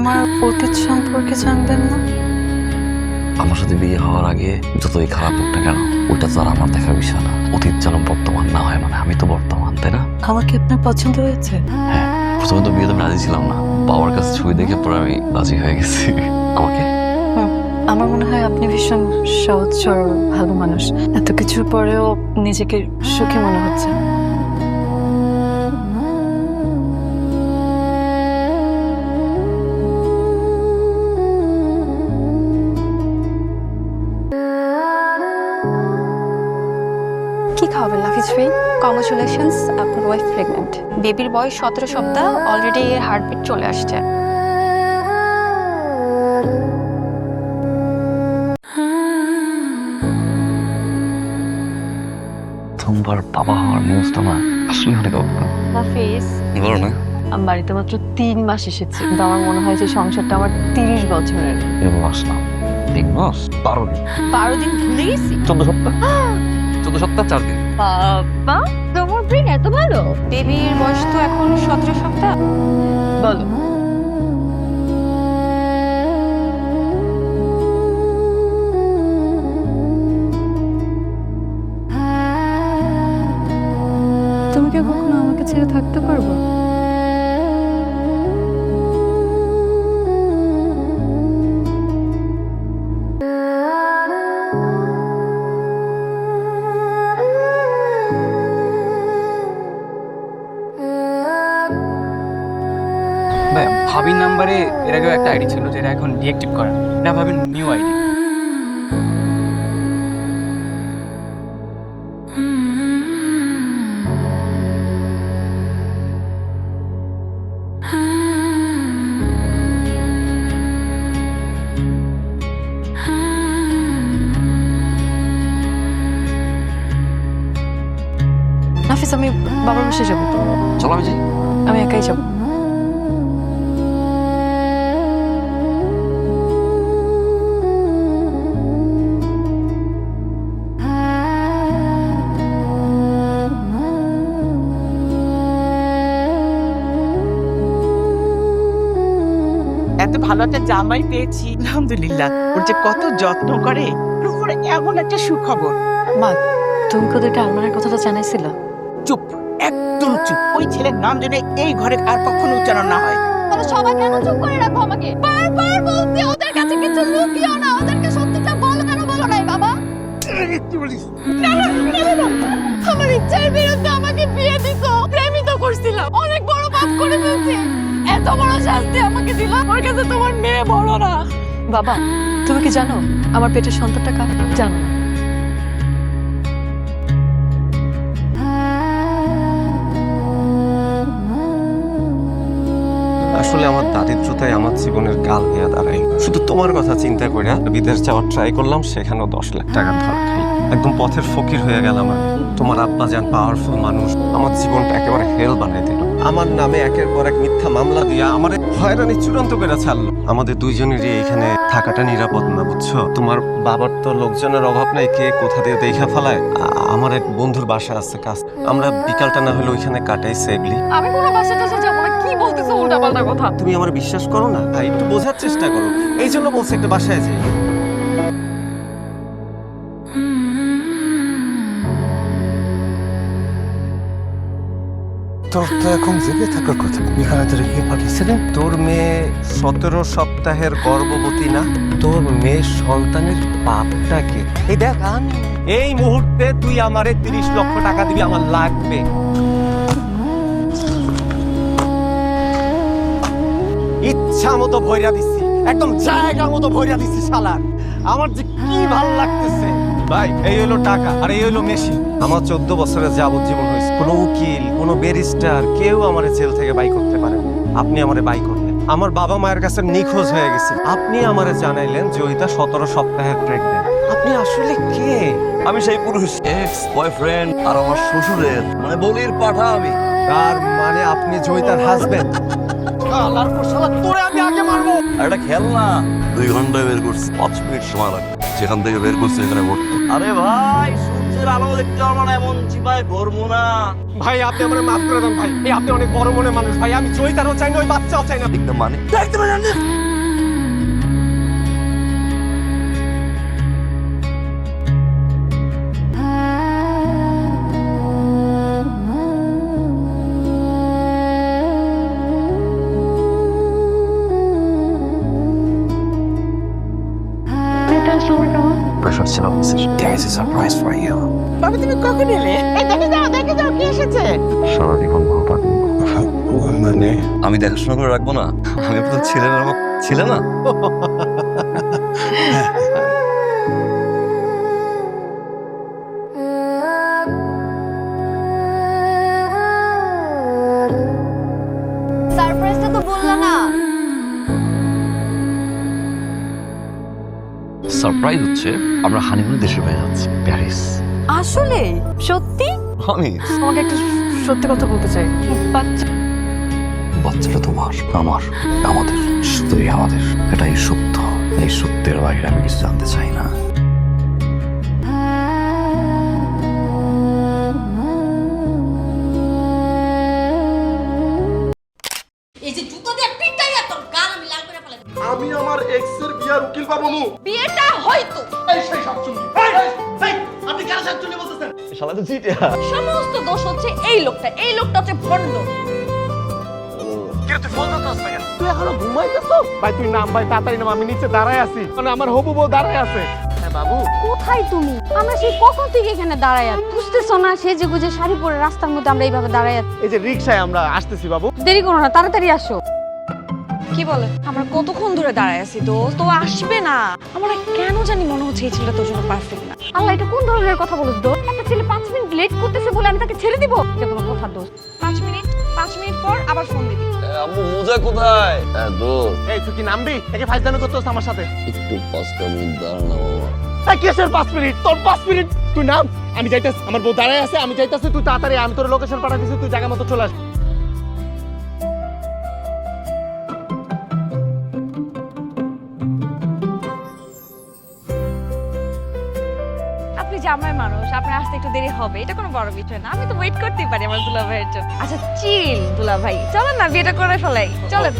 আমার অতীত সম্পর্কে জানবেন না? আমার সাথে বিয়ে হওয়ার আগে যতই খারাপ হোক না কেন, ওটা তো আর আমার দেখার বিষয় না। অতীত যেন বর্তমান না হয়, মানে আমি তো বর্তমান, তাই না? আমাকে আপনার পছন্দ হয়েছে? হ্যাঁ, প্রথমে তো বিয়েতে আমি রাজি ছিলাম না, বাবার কাছে ছবি দেখে পরে আমি রাজি হয়ে গেছি। আমাকে আমার মনে হয় আপনি ভীষণ সহজ সরল ভালো মানুষ। এত কিছুর পরেও নিজেকে সুখী মনে হচ্ছে। কি খাওয়াবেন নাফিস ভাই? কংগ্রাচুলেশনস, আপনার ওয়াইফ প্রেগনেন্ট। বেবির বয়স 17 সপ্তাহ, অলরেডি এর হার্টবিট চলে আসছে। প্রথমবার বাবা হওয়ার নিউজটা না আসলে অনেক অবাক। নাফিস, বলো না, আমি বাড়িতে মাত্র 3 মাস এসেছি, কিন্তু আমার মনে হয় যে সংসারটা আমার 30 বছরের। এরকম মাস না, 3 মাস 12 দিন। 12 দিন ভুলে গেছি। 14 সপ্তাহ, 14 সপ্তাহ 4 দিন। বাবা, তোমার ব্রেন এত ভালো। বেবির বয়স তো এখন 17 সপ্তাহ। বলো, তুমি কি কখনো আমাকে ছেড়ে থাকতে পারবো? ভাই, ভাবির নাম্বারে এর আগেও একটা আইডি ছিল যেটা এখন ডিঅ্যাক্টিভ করা। এটা ভাবির নিউ আইডি। নাফিস, আমি বাবার বাসায় যাবো। চলো আমি যাই। আমি একাই যাবো। এত ভালো একটা জামাই পেয়েছি, আলহামদুলিল্লাহ। ওর যে কত যত্ন করে, ওর উপরে এমন একটা সুখবর। মা, তুমি ওদেরকে আলমানের কথাটা জানাইছিলা? চুপ, একদম চুপ। ওই ছেলের নাম জেনে এই ঘরে আর কখনো উচ্চারণ না হয়। তাহলে সবাই কেন চুপ করে রাখো আমাকে? বারবার বলছি ওদের কাছে কিছু লুকিও না, ওদেরকে সত্যিটা বলো। কেন বলো নাই বাবা? আমার ইচ্ছার বিরুদ্ধে আমাকে বিয়ে দিছো। প্রেমই তো করছিলাম, অনেক বড় পাপ করে ফেলছি। এত বড় শাস্তি আমাকে দিল। আমার কাছে তোমার মেয়ে বড় না। বাবা, তুমি কি জানো আমার পেটের সন্তানটা কার? জানো না? আসলে আমার দারিদ্রতাই আমার জীবনের কাল হয়ে দাঁড়ায়। শুধু তোমার কথা চিন্তা করে বিদেশ যাওয়ার ট্রাই করলাম, সেখানেও 10 লাখ টাকা ধার খাই। একদম পথের ফকির হয়ে গেলাম আমি। তোমার আব্বা যান পাওয়ারফুল মানুষ, আমার জীবনটা একেবারে হেল বানিয়ে দিল। আমার নামে একের পর এক মিথ্যা মামলা দিয়া আমার হয়রানি চূড়ান্ত করে ছাড়লো। আমাদের দুইজনেরই এখানে থাকাটা নিরাপদ না, বুঝছো? তোমার বাবার তো লোকজনের অভাব নাই, কে কোথা দিয়ে দেখা ফেলায়। আমার এক বন্ধুর বাসা আছে কাজ, আমরা বিকালটা না হলে ওইখানে কাটাই সেফলি। আমি কোনো বাসা টাসা যাবো না। কি বলতেছো উল্টাপাল্টা কথা? তুমি আমার বিশ্বাস করো না ভাই, একটু বোঝার চেষ্টা করো। এই জন্য বলছি একটা বাসায় যাই। তোর তো এখন জেগে থাকার কথা। এখানে তোর কে পাঠিয়েছিলেন? তোর মেয়ে 17 সপ্তাহের গর্ভবতী না? তোর মেয়ের সন্তানের বাপটাকে এই দেখ, আমি এই মুহূর্তে তুই আমারে 30 লক্ষ টাকা দিবি, আমার লাগবে। ইচ্ছা মতো ভইরা দিচ্ছি, একদম জায়গা মতো ভইরা দিচ্ছি শালার। আমার যে কি ভাল লাগতেছে। ভাই এই হলো টাকা আর এই হলো মেশিন। আমার 14 বছরের যাবজ্জীবন হয়েছে, কোনো উকিল কোনো ব্যারিস্টার কেউ আমার জেল থেকে বাই করতে পারে না। আপনি আমারে বাই করলেন। আমার বাবা মায়ের কাছে নিখোঁজ হয়ে গেছে, আপনি আমারে জানাইলেন জয়িতা 17 সপ্তাহের প্রেগনেন্ট। আপনি আসলে কে? আমি সেই পুরুষ, এক্স বয়ফ্রেন্ড আর আমার শ্বশুরের মানে বলির পাঠা আমি। তার মানে আপনি জয়িতার হাজবেন্ড? শালার পর শালা, তোরে আমি আগে মারবো। আর এটা খেল না, 2 ঘন্টায় বের করছি, 5 মিনিট সময় লাগবে। যেখান থেকে বের করছি এখানে ভর্তি। আরে ভাই, সূর্যের আলো দেখতে আমার এমন চিপায় ভরবো না। ভাই আপনি আমারে মাফ করে দেন ভাই, এই আপনি অনেক বড় মনের মানুষ ভাই। আমি জয়িতারও চাই না, ওই বাচ্চাও চাই না। একদম মানে প্রেশার ছিল অফিসের। There is a surprise for you. বাবা তুমি কখন এলে? এই দেখে যাও কি এসেছে। সারা জীবন ভাবা মানে আমি দেখাশোনা করে রাখবো না? আমি আপনার ছেলের আমার ছেলে না? সারপ্রাইজটা তো বললা না। সারপ্রাইজ হচ্ছে আমরা হানিমুনে দেশের বাইরে যাচ্ছি, প্যারিস। আসলে সত্যি? আমি তোমাকে একটা সত্যি কথা বলতে চাই। বাচ্চা বাচ্চাটা তোমার, আমার, আমাদের, শুধুই আমাদের। এটাই সত্য। এই সত্যের বাইরে আমি কিছু জানতে চাই না। এই যে জুতো দিয়ে পিটাই এত গাল আমি লাল করে ফেলে। আমি আমার এক্স এর বিয়ার উকিল পাবো মু। বিয়েটা হয়তো শালা তো চিটিয়া। সমস্ত দোষ হচ্ছে এই লোকটা। এই লোকটা হচ্ছে ভণ্ড। তুই এখনো ঘুমাইতেছো? ভাই তুই নাম, ভাই তাড়াতাড়ি নাম, আমি নিচে দাঁড়ায় আছি, মানে আমার হবু বউ দাঁড়ায় আছে। হ্যাঁ বাবু। কোথায় তুমি? আমরা সেই কখন থেকে এখানে দাঁড়ায় আছি। বুঝতেছো না, সেজে গুজে শাড়ি পরে রাস্তার মধ্যে আমরা এইভাবে দাঁড়ায় আছি। এই যে রিকশায় আমরা আসতেছি বাবু। দেরি করো না, তাড়াতাড়ি আসো। কি বলে? আমরা কতক্ষণ ধরে দাঁড়ায় আছি দোস্ত, তো আসবে না। আমার কেন জানি মনে হচ্ছে এই ছেলেটা তোর জন্য পারফেক্ট না। আল্লাহ, এটা কোন ধরনের কথা বলো দোস্ত? একটা ছেলে 5 মিনিট লেট করতেছে বলে আমি তাকে ছেড়ে দিব? এটা কোনো কথা দোস্ত? 5 মিনিট পর আবার ফোন দিবি। আম্মু মোজা কোথায়? হ্যাঁ দোস্ত, এই তুই কি নামবি? একে ফাইজদানি করতেছ আমার সাথে? একটু 5 মিনিট দাঁড়া না বাবা। এই কিসের 5 মিনিট? তোর 5 মিনিট? তুই নাম, আমি যাইতাছি। আমার বউ দাঁড়ায় আছে, আমি যাইতাছি। তুই তাড়াতাড়ি, আমি তোর লোকেশন পাঠাইছি, তুই জায়গা মতো চলে আস। আপনি জামাই মানুষ, আপনার আসতে একটু দেরি হবে, এটা কোনো বড় বিষয় না। আমি তো ওয়েট করতেই পারি আমার দুলা ভাইয়ের জন্য। আচ্ছা চিল দুলা ভাই, চলেন না বিয়েটা করে ফেলাই, চলেন।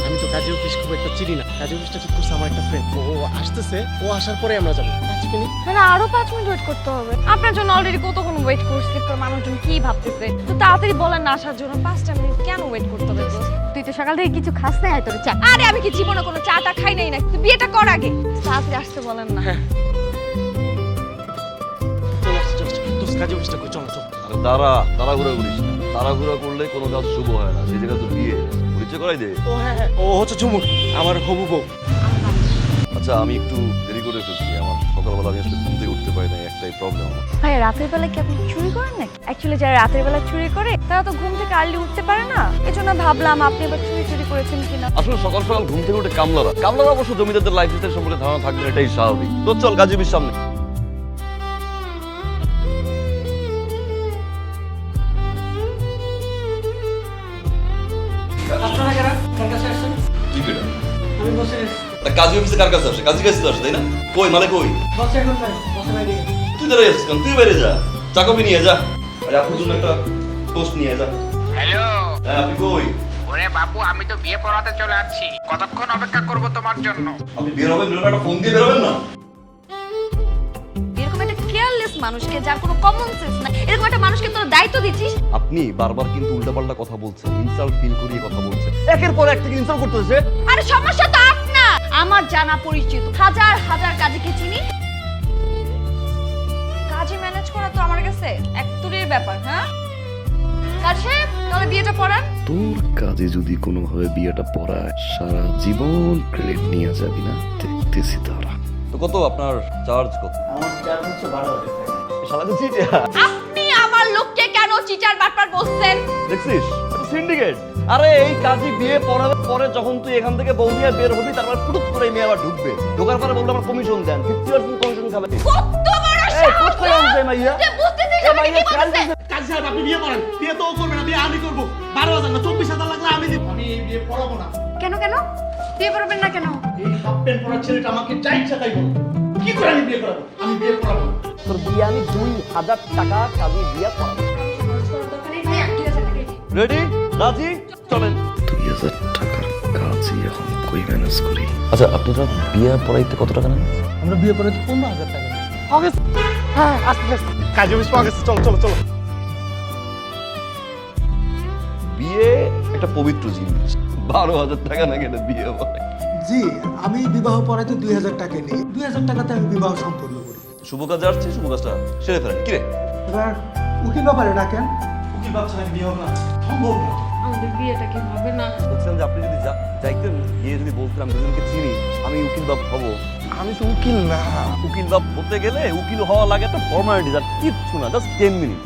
আমি তো কাজী অফিস খুব একটা চিনি না। কাজী অফিসটা ঠিক করছে আমার একটা ফ্রেন্ড। ও আসতেছে, ও আসার পরে আমরা যাবো। 5 মিনিট? মানে আরো 5 মিনিট ওয়েট করতে হবে? আপনার জন্য অলরেডি কতক্ষণ ওয়েট করছি, তো মানুষজন কি ভাবতেছে। তো তাড়াতাড়ি বলেন না আসার জন্য। 5টা মিনিট কেন ওয়েট করতে হবে? তুই তো সকাল থেকে কিছু খাস নাই, তোর চা। আরে আমি কি জীবনে কোনো চাটা খাই নাই না? তুই বিয়েটা কর আগে, তাড়াতাড়ি আসতে বলেন না। চলে আসছে, চলে আসছে। দোস্ত কাজী অফিসটা কই? চলো চলো। আরে তাড়াহুড়া করিস না। তাড়াহুড়া করলে কোনো কাজ শুভ হয় না। সেই জায়গায় তো বিয়ে, পরিচয় করাই দে। ও হ্যাঁ হ্যাঁ, ও হচ্ছে ঝুমুর, আমার হবু বউ। আচ্ছা আমি একটু দেরি করে ফেলছি। আমার সকালবেলা আমি আসলে ঘুম থেকে উঠতে পারি না, একটাই প্রবলেম আমার। ভাই রাতের বেলা কি আপনি চুরি করেন নাকি? অ্যাকচুয়ালি যারা রাতের বেলা চুরি করে তারা তো ঘুম থেকে আর্লি উঠতে পারে না। এজন্য ভাবলাম আপনি এবার চুরি করেছেন কিনা। আসলে সকাল সকাল ঘুম থেকে উঠে কামলারা অবশ্য জমিদারদের লাইফস্টাইল সম্পর্কে ধারণা থাকবে, এটাই স্বাভাবিক। তো চল কাজী অফিস সামনে। কাজী অফিসে কার কাছে আসে? কাজী কাছে আসে তাই না? কই মানে কই? তুই দাঁড়াই আসছিস কেন? তুই বাইরে যা, চা কফি নিয়ে যা। আরে আপনার জন্য একটা টোস্ট নিয়ে যা। হ্যালো। হ্যাঁ আপনি কই? ওরে বাবু, আমি তো বিয়ে পড়াতে চলে আসছি। কতক্ষণ অপেক্ষা করব তোমার জন্য? আপনি বের হবেন, একটা ফোন দিয়ে বেরোবেন না? এরকম একটা কেয়ারলেস মানুষকে, যার কোনো কমন সেন্স নাই, এরকম একটা মানুষকে তোর দায়িত্ব দিচ্ছিস। আপনি বারবার কিন্তু উল্টাপাল্টা কথা বলছেন, ইনসাল্ট ফিল করিয়ে কথা বলছেন। একের পর একটা ইনসাল্ট করতেছে। আরে সমস্যা তো আপনার। আমার জানা পরিচিত হাজার হাজার কাজীকে চিনি। কাজী ম্যানেজ করা তো আমার কাছে এক তুরির ব্যাপার। হ্যাঁ কাছে তাহলে বিয়েটা পড়ান। তোর কাজে যদি কোনোভাবে বিয়েটা পড়ায়, সারা জীবন ক্রেডিট নিয়ে যাবি না, দেখতেছি তারা। তো কত আপনার চার্জ কত? আমার চার্জ হচ্ছে 12,000 টাকা। শালা তো চিটিয়া। আপনি আমার লোককে কেন চিটার বাটপার বলছেন? দেখছিস এটা সিন্ডিকেট। আরে এই কাজী বিয়ে পড়াবার পরে যখন তুই এখান থেকে বউ নিয়ে বের হবি তারপর পুটুক করে এই মেয়ে আবার ঢুকবে, ঢোকার পরে বলবে আমার কমিশন দেন, 50% কমিশন খাবে। কত বড় এই সাহস কোথায় আনছে মাইয়া? যে বুঝতেছিস এই আমাকে কি মাইয়া বলছে? কাজী সাহেব আপনি বিয়ে করেন, বিয়ে তো ও করবে না, বিয়ে আমি করবো। 12,000 না 24,000 লাগলে আমি দিব। আমি এই বিয়ে পড়াবো না। কেন কেন বিয়ে করবেন না কেন? এই হাফ প্যান্ট পরা ছেলেটা আমাকে যা ইচ্ছা তাই বলবে। কি করে আমি বিয়ে করাবো? আমি বিয়ে পড়াবো না। তোর বিয়ে আমি 2,000 টাকা কাজী বিয়ে পড়াবো। রেডি? রাজি? চলেন। 2,000 টাকার কাজই এখন কই ম্যানেজ করি? আচ্ছা আপনারা বিয়ে পড়াইতে কত টাকা নেন? আমরা বিয়ে করে 15,000 টাকা নেব। অগস্ট হ্যাঁ আসতে কাজে বেশ পাওয়া গেছে। চলো চলো চলো। বিয়ে একটা পবিত্র জিনিস, 12,000 টাকা না গেলে বিয়ে হয়? জি, আমি বিবাহ পড়াইতে 2,000 টাকা নিই। 2,000 টাকাতে আমি বিবাহ সম্পন্ন করি। শুভ কাজে আসছি, শুভ কাজটা সেরে ফেলেন। কিরে এবার উকিল ব্যাপারে ডাকেন। উকিল বাপ ছাড়া বিয়ে হবে না, সম্ভব না। আমাদের বিয়েটা কি হবে না? বলছিলাম যে আপনি যদি যাইতেন গিয়ে যদি বলতেন আমি দুজনকে চিনি, আমি উকিল বাপ হবো। আমি তো উকিল না। উকিল বাপ হতে গেলে উকিল হওয়া লাগে একটা ফর্মালিটি, আর কিচ্ছু না, জাস্ট 10 মিনিট।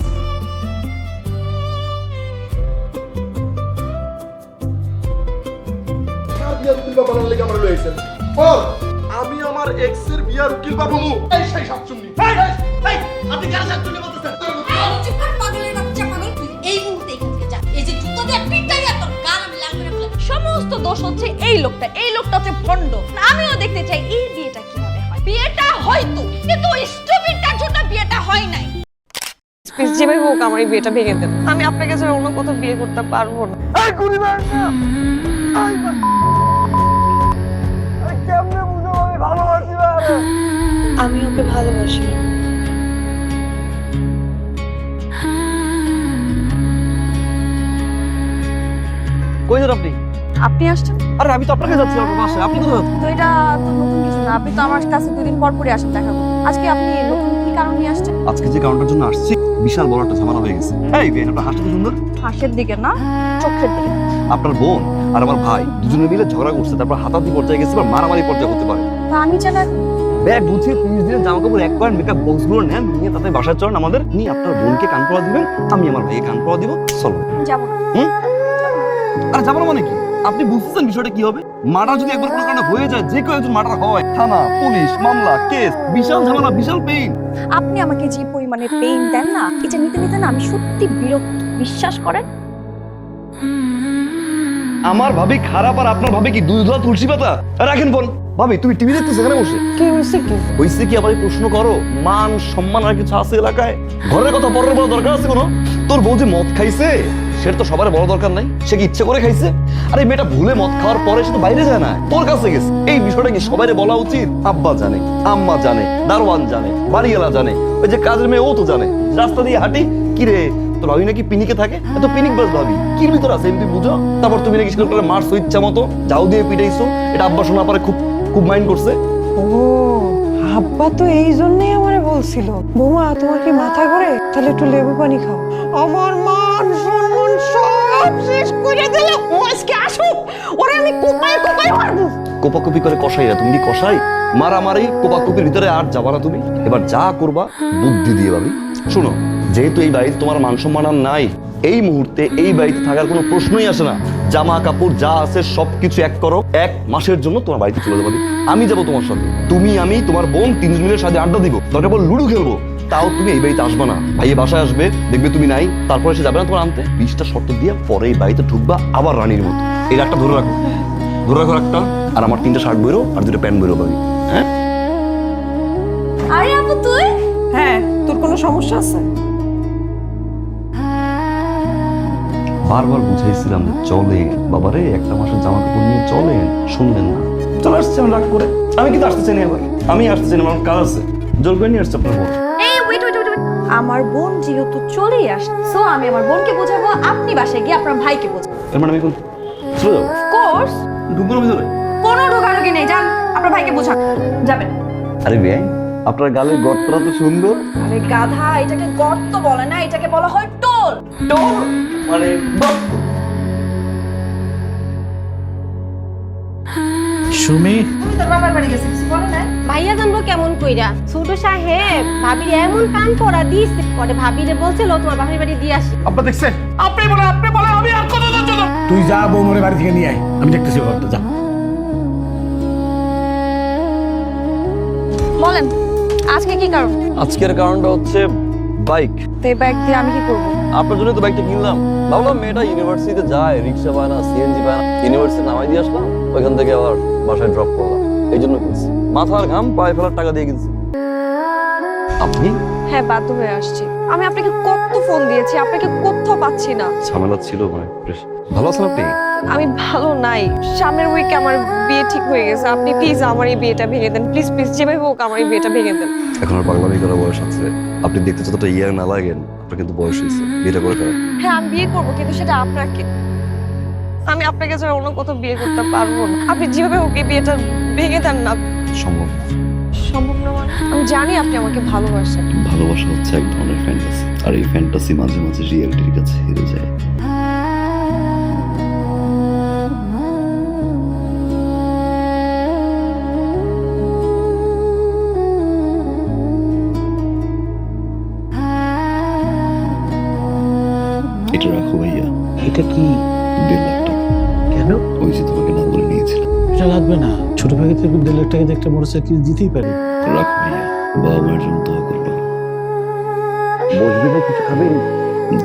আমি আমার এক্স এর বিয়ার উকিল বাবু। এই সেই শাকচুন্নি। এই আপনি কেন শাকচুন্নি বলতেছেন? পাগলের বাচ্চা পাগল, তুই এই মুহূর্তে এখান থেকে যা। এই যে জুতো দিয়ে পিটাই আর তোর গাল আমি লাল করে ফেলে। সমস্ত দোষ হচ্ছে এই লোকটা। এই লোকটা হচ্ছে ভণ্ড। আমিও দেখতে চাই এই বিয়েটা কিভাবে হয়। বিয়েটা হয়তো, কিন্তু ওই স্টুপিডটার জন্য বিয়েটা হয় নাই। প্লিজ যেভাবে হোক আমার এই বিয়েটা ভেঙে দেন। আমি আপনাকে ছাড়া অন্য কোথাও বিয়ে করতে পারবো না। আমি ওকে ভালোবাসি। কই যান আপনি? আপনি আসছেন আরে আমি তো আপনাকে যাচ্ছি আমার বাসায়, আপনি কোথায় যাচ্ছেন? তো এটা তো নতুন কিছু না। আপনি তো আমার কাছে 2 দিন পর পরই আসেন দেখা করতে। আজকে আপনি নতুন কি কারণ নিয়ে আসছেন? আজকে যে কারণটার জন্য আসছি বিশাল বড় একটা ঝামেলা হয়ে গেছে। এই বেন, আপনার হাসটা তো সুন্দর। হাসের দিকে না, চোখের দিকে। আপনার বোন আর আমার ভাই দুজনে মিলে ঝগড়া করছে, তারপর হাতাহাতি পর্যায়ে গেছে, এবার মারামারি পর্যায়ে হতে পারে। তা আমি জানা ব্যাগ গুছিয়ে 30 দিনের জামা কাপড় এক করেন, মেকআপ বক্সগুলো নেন, নিয়ে তাতে বাসায় চলেন আমাদের নিয়ে। আপনার বোনকে কান পড়া দিবেন, আমি আমার ভাইকে কান পড়া দিব। চলো। যাবো না। আরে যাবো না মানে কি? আপনি বুঝতেছেন বিষয়টা কি হবে? মার্ডার যদি একবার কোনো কারণে হয়ে যায়, যে কেউ একজন মার্ডার হয়, থানা, পুলিশ, মামলা, কেস, বিশাল ঝামেলা, বিশাল পেইন। আপনি আমাকে যে পরিমাণে পেইন দেন না, এটা নিতে নিতে না আমি সত্যি বিরক্ত। বিশ্বাস করেন। আমার ভাবি খারাপ আর আপনার ভাবি কি দুধ ধোয়া তুলসী পাতা? রাখেন ফোন। ভাবি তুমি টিভি দেখতেছো এখানে বসে? কি হয়েছে কি? হইছে কি আবার এই প্রশ্ন করো? মান সম্মান আর কিছু আছে এলাকায়? ঘরের কথা পরের বড় দরকার আছে কোনো? তোর বউ যে মদ খাইছে সেটা তো সবার বড় দরকার নাই, সে কি ইচ্ছে করে খাইছে? আরে মেয়েটা ভুলে মদ খাওয়ার পরে সে তো বাইরে যায় না, তোর কাছে গেছে। এই বিষয়টা কি সবাই বলা উচিত? আব্বা জানে, আম্মা জানে, দারোয়ান জানে, বাড়িওয়ালা জানে, ওই যে কাজের মেয়ে ও তো জানে। রাস্তা দিয়ে হাঁটি, কি রে তোর ভাবি নাকি পিনিকে থাকে, এত পিনিক বাস ভাবি কির ভিতর আছে এমনি বুঝো? তারপর তুমি নাকি সেখানে মারছো ইচ্ছা মতো, যাও দিয়ে পিটাইছো, এটা আব্বা শোনা পরে খুব খুব মাইন্ড করছে। ও আব্বা তো এই জন্যই আমারে বলছিল, বৌমা তোমার কি মাথা ঘোরে? তাহলে একটু লেবু পানি খাও। আমার মান সম্মান সব শেষ করে দিল। ও আজকে আসুক, ওরে আমি কোপায় কোপায় মারবো। কোপাকুপি করে কষাই না, তুমি কি কষাই? মারামারি কোপাকুপির ভিতরে আর যাবা না তুমি। এবার যা করবা বুদ্ধি দিয়ে ভাবি। শোনো, যেহেতু এই বাড়িতে তোমার মান সম্মান আর নাই, এই মুহূর্তে এই বাড়িতে থাকার কোনো প্রশ্নই আসে না। জামা কাপড় যা আছে সবকিছু এক করো, 1 মাসের জন্য তোমার বাড়িতে চলে যাবো। আমি যাবো তোমার সাথে, তুমি আমি তোমার বোন 3 মিনিটের সাথে আড্ডা দিব, দরকার পর লুডো খেলবো। তাও তুমি এই বাড়িতে আসবা না। ভাইয়ে বাসায় আসবে, দেখবে তুমি নাই, তারপরে সে যাবে না তোমার আনতে। 20টা শর্ত দিয়ে পরে এই বাড়িতে ঢুকবা আবার রানীর মতো। এই একটা ধরে রাখো, ধরে রাখো একটা। আর আমার 3টা শার্ট বইরো আর 2টা প্যান্ট বইরো ভাবি। হ্যাঁ আরে আপু তুই? হ্যাঁ, তোর কোনো সমস্যা আছে? বারবার বুঝাইছিলাম যে চলে বাবারে, একটা মাসের জামা কাপড় নিয়ে চলেন, শুনলেন না। চলে আসছে রাগ করে। আমি কিন্তু আসতে চাই না আবার, আমি আসতে চাই না, আমার কাজ আছে। জোর করে নিয়ে আসছে আপনার বোন। এই ওয়েট ওয়েট ওয়েট, আমার বোন যেহেতু চলেই আসছে, সো আমি আমার বোনকে বোঝাবো, আপনি বাসায় গিয়ে আপনার ভাইকে বোঝাবো। এর মানে আমি এখন চলে যাবো? কোর্স ঢুকবো না ভিতরে? কোনো ঢোকাঢুকি নেই, যান আপনার ভাইকে বোঝান। যাবেন। আরে বেআই, আপনার গালের গর্তটা তো সুন্দর। আরে গাধা, এটাকে গর্ত বলে না, এটাকে বলা হয় টোল। টোল মানে গর্ত। সুমি তোর বাবার বাড়ি গেছে কিছু বলে না? ভাইয়া জানবো কেমন কইরা ছোট সাহেব ভাবির এমন কান পড়া দিছে পরে ভাবিরে বলছিল তোমার বাপের বাড়ি দিয়ে আসি। আপনি দেখছেন? আপনি বলে আমি আর কত দূর যাব? তুই যা বৌমরে বাড়ি থেকে নিয়ে আয়, আমি দেখতেছি ব্যাপারটা, যা। বলেন আজকে কি কারণ? আজকের কারণটা হচ্ছে বাইক। তো এই ব্যাগ দিয়ে আমি কি করবো? আপনার জন্য তো বাইকটা কিনলাম। ভাবলাম মেয়েটা ইউনিভার্সিটিতে যায়, রিক্সা পায় না, সিএনজি পায় না, ইউনিভার্সিটি নামাই দিয়ে আসলাম, ওইখান থেকে আবার বাসায় ড্রপ করলাম। এই জন্য কিনছি, মাথার ঘাম পায়ে ফেলার টাকা দিয়ে কিনছি। আপনি? হ্যাঁ বাধ্য হয়ে আসছি। আমি আপনাকে কত ফোন দিয়েছি, আপনাকে কোথাও পাচ্ছি না। ঝামেলা ছিল ভাই। ভালো আছেন আপনি? আমি ভালো নাই। সামনের উইকে আমার বিয়ে ঠিক হয়ে গেছে। আপনি প্লিজ আমার এই বিয়েটা ভেঙে দেন, প্লিজ প্লিজ, যেভাবে হোক আমার এই বিয়েটা ভেঙে দেন। এখন আর পাগলামি করার বয়স আছে। আপনি দেখতে যতটা ইয়ার না লাগেন, আপনার কিন্তু বয়স হয়েছে, বিয়েটা করে ফেলেন। হ্যাঁ আমি বিয়ে করবো, কিন্তু সেটা আপনাকে। আমি আপনাকে ছাড়া অন্য কোথাও বিয়ে করতে পারবো না। আপনি যেভাবে হোক এই বিয়েটা ভেঙে দেন না। সম্ভব সম্ভব না মানে? আমি জানি আপনি আমাকে ভালোবাসেন। ভালোবাসা হচ্ছে এক ধরনের ফ্যান্টাসি, আর এই ফ্যান্টাসি মাঝে মাঝে রিয়েলিটির কাছে হেরে যায়। এটা রাখো ভাইয়া। এটা কি? 1.5 লাখ টাকা। কেন? ওই যে তোমাকে না বলে নিয়েছিলাম। এটা লাগবে না, ছোট ভাই থেকে 1.5 লাখ টাকা দিয়ে একটা মোটরসাইকেল দিতেই পারি। রাখো ভাইয়া, বাবা মায়ের জন্য দোয়া করবা। বসবি না, কিছু খাবেন?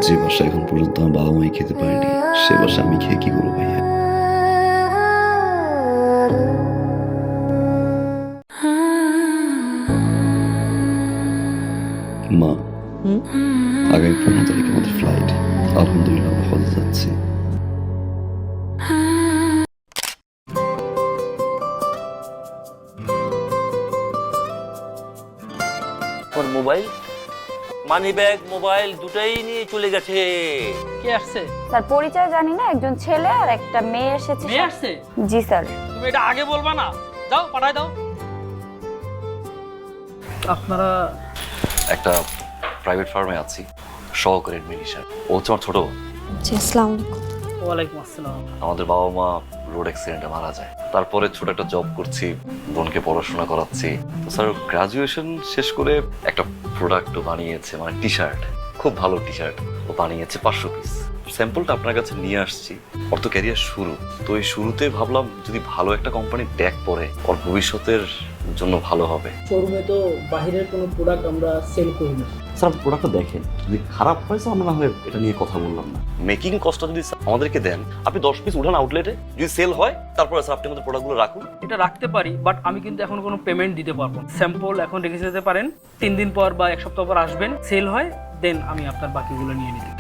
যে বাসা এখন পর্যন্ত আমার বাবা মাই খেতে পারেনি, সে বাসা আমি খেয়ে কি করবো ভাইয়া? মা, আগামী 15 তারিখে আমাদের ফ্লাইট। আলহামদুলিল্লাহ আমরা হজে যাচ্ছি। ওর মোবাইল, মানি ব্যাগ, মোবাইল দুটাই নিয়ে চলে গেছে। কে আসছে? স্যার পরিচয় জানি না, একজন ছেলে আর একটা মেয়ে এসেছে। মেয়ে আসছে? জি স্যার। তুমি এটা আগে বলবা না? যাও পাঠাই দাও। আপনারা? একটা প্রাইভেট ফার্মে আছি, সহকারী অ্যাডমিনিস্ট্রেটর। ও হচ্ছে আমার ছোট বোন। জি আসসালামু আলাইকুম। ওয়ালাইকুম আসসালাম। আমাদের বাবা মা রোড অ্যাক্সিডেন্টে মারা যায়। তারপরে ছোট একটা জব করছি, বোনকে পড়াশোনা করাচ্ছি। তো স্যার গ্রাজুয়েশন শেষ করে একটা প্রোডাক্টও বানিয়েছে, মানে টি শার্ট, খুব ভালো টি শার্ট ও বানিয়েছে 500 পিস। স্যাম্পলটা আপনার কাছে নিয়ে আসছি। ওর তো ক্যারিয়ার শুরু, তো এই শুরুতে ভাবলাম যদি ভালো একটা কোম্পানি ট্যাগ পরে ওর ভবিষ্যতের জন্য ভালো হবে। শোরুমে তো বাহিরের কোনো প্রোডাক্ট আমরা সেল করি না। স্যার প্রোডাক্টটা দেখেন, যদি খারাপ হয় স্যার আমরা না হলে এটা নিয়ে কথা বললাম না। মেকিং কস্টটা যদি আমাদেরকে দেন, আপনি 10 পিস উঠান আউটলেটে, যদি সেল হয় তারপরে স্যার আপনি আমাদের প্রোডাক্টগুলো রাখুন। এটা রাখতে পারি, বাট আমি কিন্তু এখন কোনো পেমেন্ট দিতে পারবো না। স্যাম্পল এখন রেখে যেতে পারেন, 3 দিন পর বা 1 সপ্তাহ পর আসবেন, সেল হয় দেন আমি আপনার বাকিগুলো নিয়ে নিতে।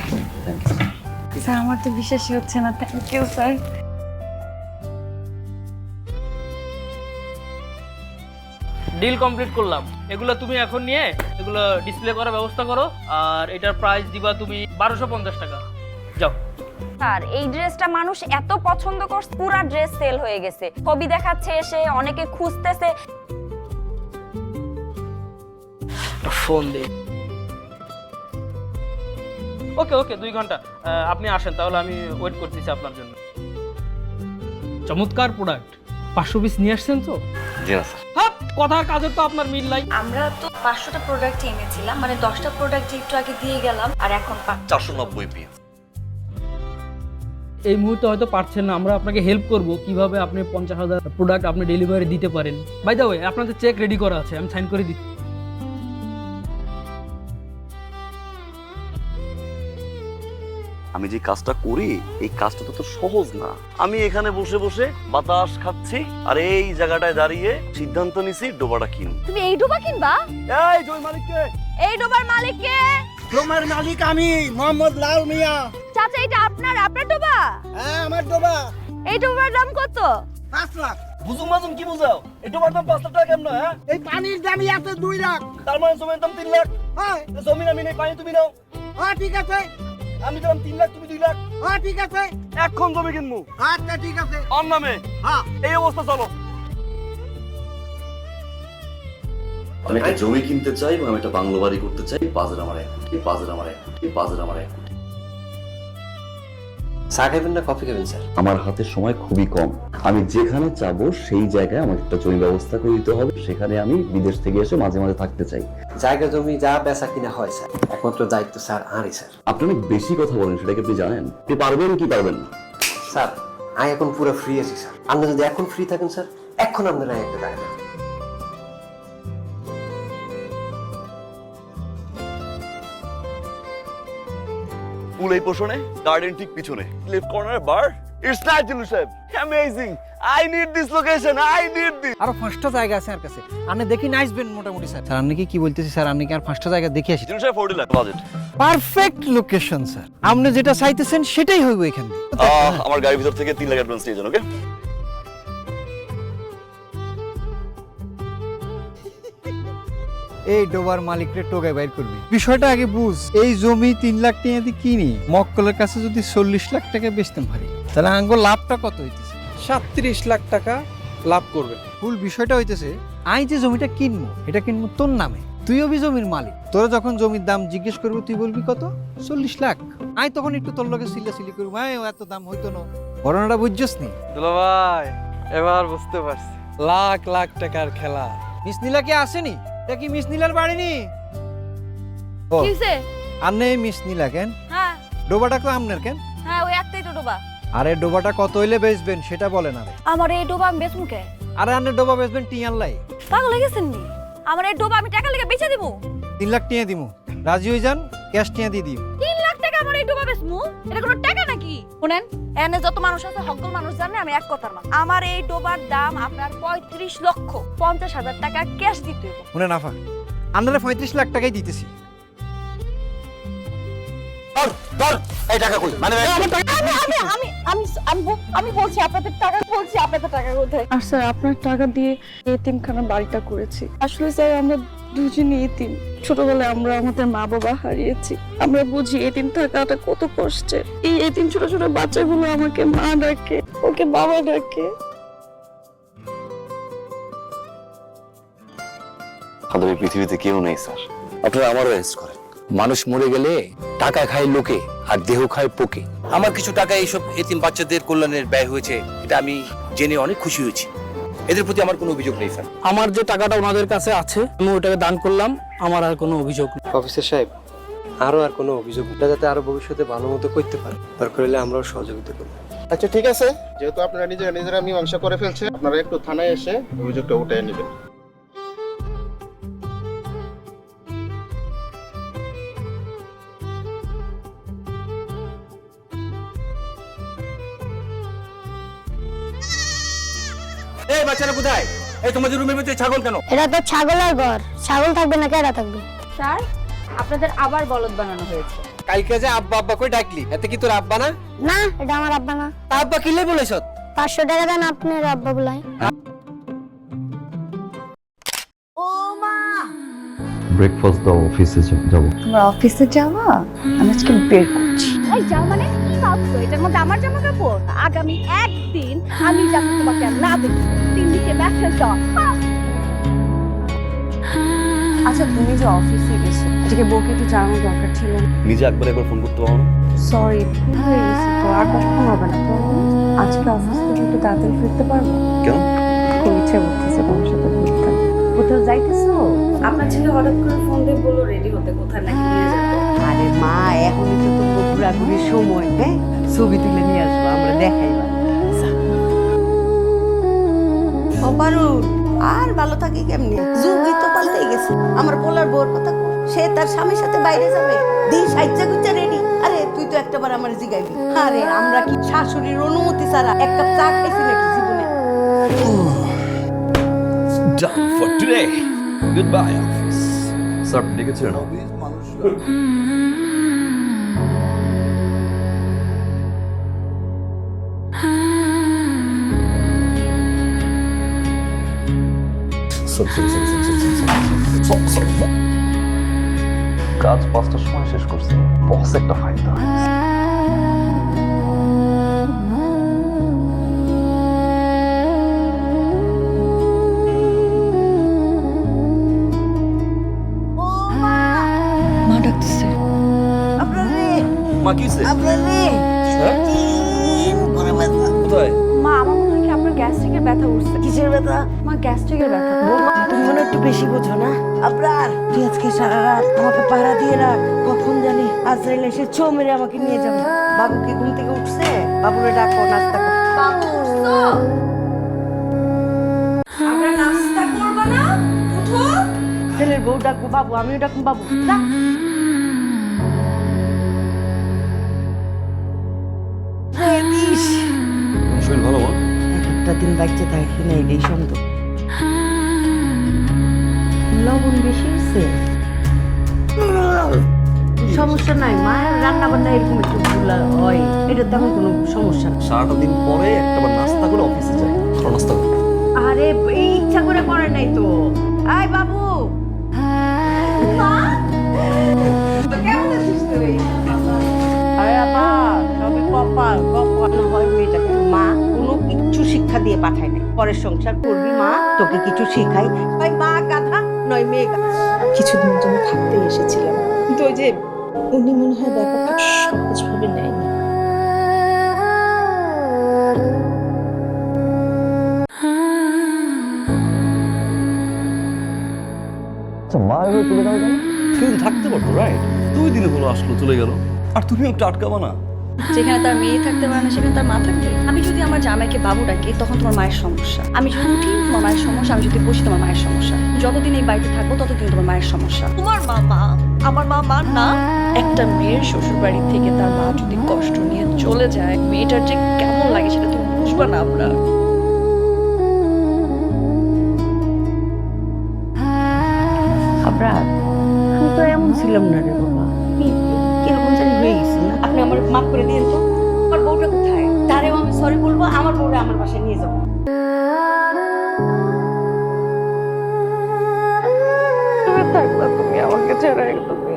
স্যার আমার তো বিশ্বাসই হচ্ছে না। Thank you sir. Deal complete করলাম। এগুলো তুমি এখন নিয়ে এগুলো ডিসপ্লে করার ব্যবস্থা করো, আর এটার প্রাইস দিবা তুমি 1250 টাকা। যাও। স্যার এই ড্রেসটা মানুষ এত পছন্দ করছে, পুরো ড্রেস সেল হয়ে গেছে। ছবি দেখাচ্ছে এসে, অনেকে খুঁজতেছে। ফোন দে। ওকে ওকে, 2 ঘন্টা আপনি আসেন, তাহলে আমি ওয়েট করতেছি আপনার জন্য। চমৎকার প্রোডাক্ট, 500 পিস নিয়ে আসছেন তো? জি না স্যার। হ্যাঁ, কথার কাজের তো আপনার মিল নাই। আমরা তো 500টা প্রোডাক্ট এনেছিলাম, মানে 10টা প্রোডাক্ট একটু আগে দিয়ে গেলাম, আর এখন 490 পিস। এই মুহূর্তে হয়তো পারছেন না, আমরা আপনাকে হেল্প করব কিভাবে আপনি 50,000 প্রোডাক্ট আপনি ডেলিভারি দিতে পারেন। বাই দ্য ওয়ে, আপনাদের চেক রেডি করা আছে, আমি সাইন করে দিচ্ছি। আমি যে কাজটা করি, এই কাজটা তো সহজ না। আমি এখানে বসে বসে বাতাস খাচ্ছি, আর এই জায়গাটায় দাঁড়িয়ে সিদ্ধান্ত নিছি ডোবাটা কিনব। তুমি এই ডোবা কিনবা? এই জয় মালিককে, এই ডোবার মালিক কে? তোমার মালিক আমি, মোহাম্মদ লাল মিয়া। চাচা এটা আপনার ডোবা? হ্যাঁ আমার ডোবা। এই ডোবার দাম কত? 5 লাখ। বুঝুম মাজুম কি বুঝাও? এই ডোবার দাম 5 লাখ টাকা কেমন? হ্যাঁ, এই পানির দামই আছে 2 লাখ। তার মানে জমির দাম 3 লাখ। হ্যাঁ জমি আমি নেই, পানি তুমি নাও। হ্যাঁ ঠিক আছে। আমি দিলাম 3 লাখ, তুমি 2 লাখ। হ্যাঁ ঠিক আছে। এখন জমি কিনবো। আচ্ছা ঠিক আছে। ওর নামে। হ্যাঁ এই অবস্থা চলো। আমি একটা জমি কিনতে চাই, আমি একটা বাংলো বাড়ি করতে চাই। বাজার আমার 1 কোটি, বাজার আমার 1 কোটি, বাজার আমার 1 কোটি। চা খাবেন না কফি খাবেন স্যার? আমার হাতে সময় খুবই কম। আমি যেখানে চাবো সেই জায়গায় আমাকে একটা জমি ব্যবস্থা করে দিতে হবে। সেখানে আমি বিদেশ থেকে এসে মাঝে মাঝে থাকতে চাই। জায়গা জমি যা বেচা কিনা হয় স্যার, একমাত্র দায়িত্ব স্যার আরই স্যার। আপনি অনেক বেশি কথা বলেন, সেটা কি আপনি জানেন? আপনি পারবেন কি পারবেন না? স্যার আমি এখন পুরো ফ্রি আছি স্যার। আপনি যদি এখন ফ্রি থাকেন স্যার, এখন আপনারা একটা টাকা পুল এই পোষণে, গার্ডেন ঠিক পিছনে, লেফট কর্নার বার। ইটস নাইস সাহেব, amazing. I need this location, I need this. আরো 5টা জায়গা আছে আর কাছে, আপনি দেখি নাইসবেন মোটামুটি স্যার। স্যার আপনি কি বলতেছি স্যার, আপনি কি আর 5টা জায়গা দেখে আসি? জিলু সাহেব 40 lakh budget. Perfect location sir, আপনি যেটা চাইতেছেন সেটাই হইব এখান দিয়ে। আমার গাড়ির ভিতর থেকে 3 লাখ অ্যাডভান্স দিয়ে যান, ওকে? এই ডোবার মালিকরে টোকায় বাইর করবি। বিষয়টা আগে বুঝ, এই জমি 3 লাখ টাকা দিয়ে কিনি, মক্কলের কাছে যদি 40 লাখ টাকা বেচতে পারি, তাহলে আঙ্গো লাভটা কত হইতেছে? 37 লাখ টাকা লাভ করবে। ফুল বিষয়টা হইতেছে, আই যে জমিটা কিনবো, এটা কিনবো তোর নামে, তুইও বি জমির মালিক। তোরা যখন জমির দাম জিজ্ঞেস করবো, তুই বলবি কত? 40 লাখ। আই তখন একটু তোর লগে সিলাসিলি করবো, এত দাম হইতো না। ঘটনাটা বুঝছস নি? দুলা ভাই এবার বুঝতে পারছি, লাখ লাখ টাকার খেলা। মিস নীলা কি আসেনি? এটা কি মিস নীলার বাড়ি নি? ও কিসে? আমনে মিস নীলা কেন? হ্যাঁ ডোবাটা তো আমনের কেন? হ্যাঁ, ওই একটাই তো ডোবা। আরে ডোবাটা কত হইলে বেচবেন সেটা বলেন। আরে আমার এই ডোবা আমি বেচমু কে? আরে আন্নের ডোবা বেচবেন টিয়ান লাই। পাগল হয়ে গেছেন নি? আমার এই ডোবা আমি টাকা লেগে বেচে দিব। 3 লাখ টিয়া দিমু, রাজি হই যান, ক্যাশ টিয়া দিয়ে দিই। 3 লাখ টাকা আমার এই ডোবা বেচমু? এটা কোনো টাকা নাকি? শুনেন, এনে যত মানুষ আছে সকল মানুষ জানে আমি এক কথার মানুষ। আমার এই ডোবার দাম আপনার 35,50,000 টাকা ক্যাশ দিতে হবে। শুনে নাফা, আন্নারে 35 লাখ টাকাই দিতেছি। এই টাকা কই? মানে আমি বলছি আপনাদের টাকা, বলছি আপনাদের টাকা কোথায়? আর স্যার আপনার টাকা দিয়ে এতিমখানা বাড়িটা করেছি। আসলে স্যার আমরা দুজনই এতিম। ছোটবেলায় আমরা আমাদের মা বাবা হারিয়েছি। আমরা বুঝি এতিম থাকাটা কত কষ্টের। এই এতিম ছোট ছোট বাচ্চাগুলো আমাকে মা ডাকে, ওকে বাবা ডাকে। আমাদের এই পৃথিবীতে কেউ নেই স্যার, আপনারা আমারও হেল্প করেন। মানুষ মরে গেলে টাকা খায় লোকে আর দেহ খায় পোকে। আমার কিছু টাকা এইসব এতিম বাচ্চাদের কল্যাণের ব্যয় হয়েছে, এটা আমি জেনে অনেক খুশি হয়েছি। এদের প্রতি আমার কোনো অভিযোগ নেই স্যার। আমার যে টাকাটা ওনাদের কাছে আছে, আমি ওটাকে দান করলাম, আমার আর কোনো অভিযোগ নেই। অফিসার সাহেব, আরো আর কোনো অভিযোগ না, যাতে আরো ভবিষ্যতে ভালো মতো করতে পারে, দরকার হলে আমরাও সহযোগিতা করব। আচ্ছা ঠিক আছে, যেহেতু আপনারা নিজেরা মীমাংসা করে ফেলছে, আপনারা একটু থানায় এসে অভিযোগটা উঠিয়ে নেবেন। এই বাচ্চারা কোথায়? এই তোমাদের রুমের ভিতরে ছাগল কেন? এটা তো ছাগলের ঘর, ছাগল থাকবে না কেডা থাকবে? স্যার, আপনাদের আবার বলদ বানানো হয়েছে। কালকে যে আব্বা আব্বা কই ডাকলি, এতে কি তোর আব্বা না? না, এটা আমার আব্বা না। তা আব্বা কিলে বলেছ? 500 টাকা দেন, আপনার আব্বা বলাই। ও মা, ব্রেকফাস্ট দাও, অফিসে যাব। তোমরা অফিসে যাওয়া? আমি আজকে বের করছি। এই যাও মানে কি ভাবছো এটার মধ্যে আমার জামা কাপড়? আগামী একদিন আমি যাবো তোমাকে আর না দেখি। দিল্লিকে মেসেজ দাও। আচ্ছা, তুমি যে অফিসে গেছো, এটাকে বউকে একটু জানানো দরকার ছিল। নিজে একবার ফোন করতে পারো না? সরি, হয়ে গেছে তো, আর কষ্ট হবে না তো। আজকে অফিস থেকে একটু তাড়াতাড়ি ফিরতে পারবো? কেন? খুব ইচ্ছে করতেছে তোমার সাথে ঘুরতে। কোথাও যাইতেছো? আপনার ছেলে হঠাৎ করে ফোন দিয়ে বললো রেডি হতে, কোথায় নাকি নিয়ে যাবো। আরে মা, এখনই তো তোমার ঘোরাঘুরির সময়, হ্যাঁ? ছবি তুলে নিয়ে আসবো, আমরা দেখাইবা। অপারুণ আর ভালো থাকি কেমনি? যুগই তো পাল্টে গেছে। আমার পোলার বউর কথা, সে তার স্বামীর সাথে বাইরে যাবে, দিন সাইজা গুচ্ছা রেডি। আরে তুই তো একটাবার আমার জিগাইবি, আরে আমরা কি শাশুড়ির অনুমতি ছাড়া এক কাপ চা খাইছি নাকি জীবনে? Done for today. Goodbye, office. Sir ডেকেছিলেন? কাজ 5টার সময় শেষ করছি, বস একটা ফায়দা। মা ডাকতেছে। আপনারে মা কি হইছে? আপনারে একটা ব্যথা উঠছে। কিসের ব্যথা? মা গ্যাস্ট্রিকের ব্যথা। বৌমা তুমি মনে হয় একটু বেশি বোঝো না। আপনার তুই আজকে সারা রাত আমাকে পাহারা দিয়ে রাখ, কখন জানি আজরাইল এসে ছো মেরে আমাকে নিয়ে যাবে। বাবু কি ঘুম থেকে উঠছে? বাবুরে ডাকো, নাস্তা করো। বাবু উঠছো? আমরা নাস্তা করব না? উঠো। ছেলের বউ ডাকবো বাবু, আমিও ডাকবো বাবু। যা। ইস, শরীর ভালো মা? এক একটা দিন বাচ্চা থাকি না, এটাই সন্দেহ। লবণ বেশি হচ্ছে। সমস্যা নাই, মায়ের রান্না বান্না এরকম একটু ভুল হয়, এটা তেমন কোনো সমস্যা না। সারাটা দিন পরে একটাবার নাস্তা করে অফিসে যাই, ভালো নাস্তা করে। আরে এই ইচ্ছা করে করে নাই তো। আয় বাবু। আরে আপা, সবই কপাল, কপাল হয় মেয়েটাকে। মা কোনো কিচ্ছু শিক্ষা দিয়ে পাঠায় নাই। পরের সংসার করবি মা, তোকে কিছু শিখাই। হয় মা গাধা, নয় মেয়ে গাধা। কিছুদিনের জন্য থাকতে এসেছিলাম, কিন্তু ওই যে উনি মনে হয় ব্যাপারটা সহজভাবে নেয়নি। আচ্ছা মা এভাবে চলে গেল কেন? কিন্তু থাকতে পারতো, রাইট? 2 দিন হলো আসলো, চলে গেল, আর তুমিও একটু আটকাবা না? যেখানে তার মেয়ে থাকতে পারে না সেখানে তার মা থাকবে। আমি যদি আমার জামাইকে বাবু ডাকি তখন তোমার মায়ের সমস্যা, আমি যদি উঠি তোমার মায়ের সমস্যা, আমি যদি বসি তোমার মায়ের সমস্যা। যতদিন এই বাড়িতে থাকবো ততদিন তোমার মায়ের সমস্যা। তোমার মা মা, আমার মা মা না। একটা মেয়ের শ্বশুর বাড়ি থেকে তার মা যদি কষ্ট নিয়ে চলে যায়, মেয়েটার যে কেমন লাগে সেটা তুমি বুঝবা না। আমরা আবরার, আমি তো এমন ছিলাম না রে বাবা। কিরকম জানি হয়ে গেছি না? আপনি আমার মাফ করে দিন তো। আমার বউটা কোথায়? তারেও আমি সরি বলবো, আমার বউটা আমার বাসায় নিয়ে যাবো। তুমি আমাকে ছাড়া একদমই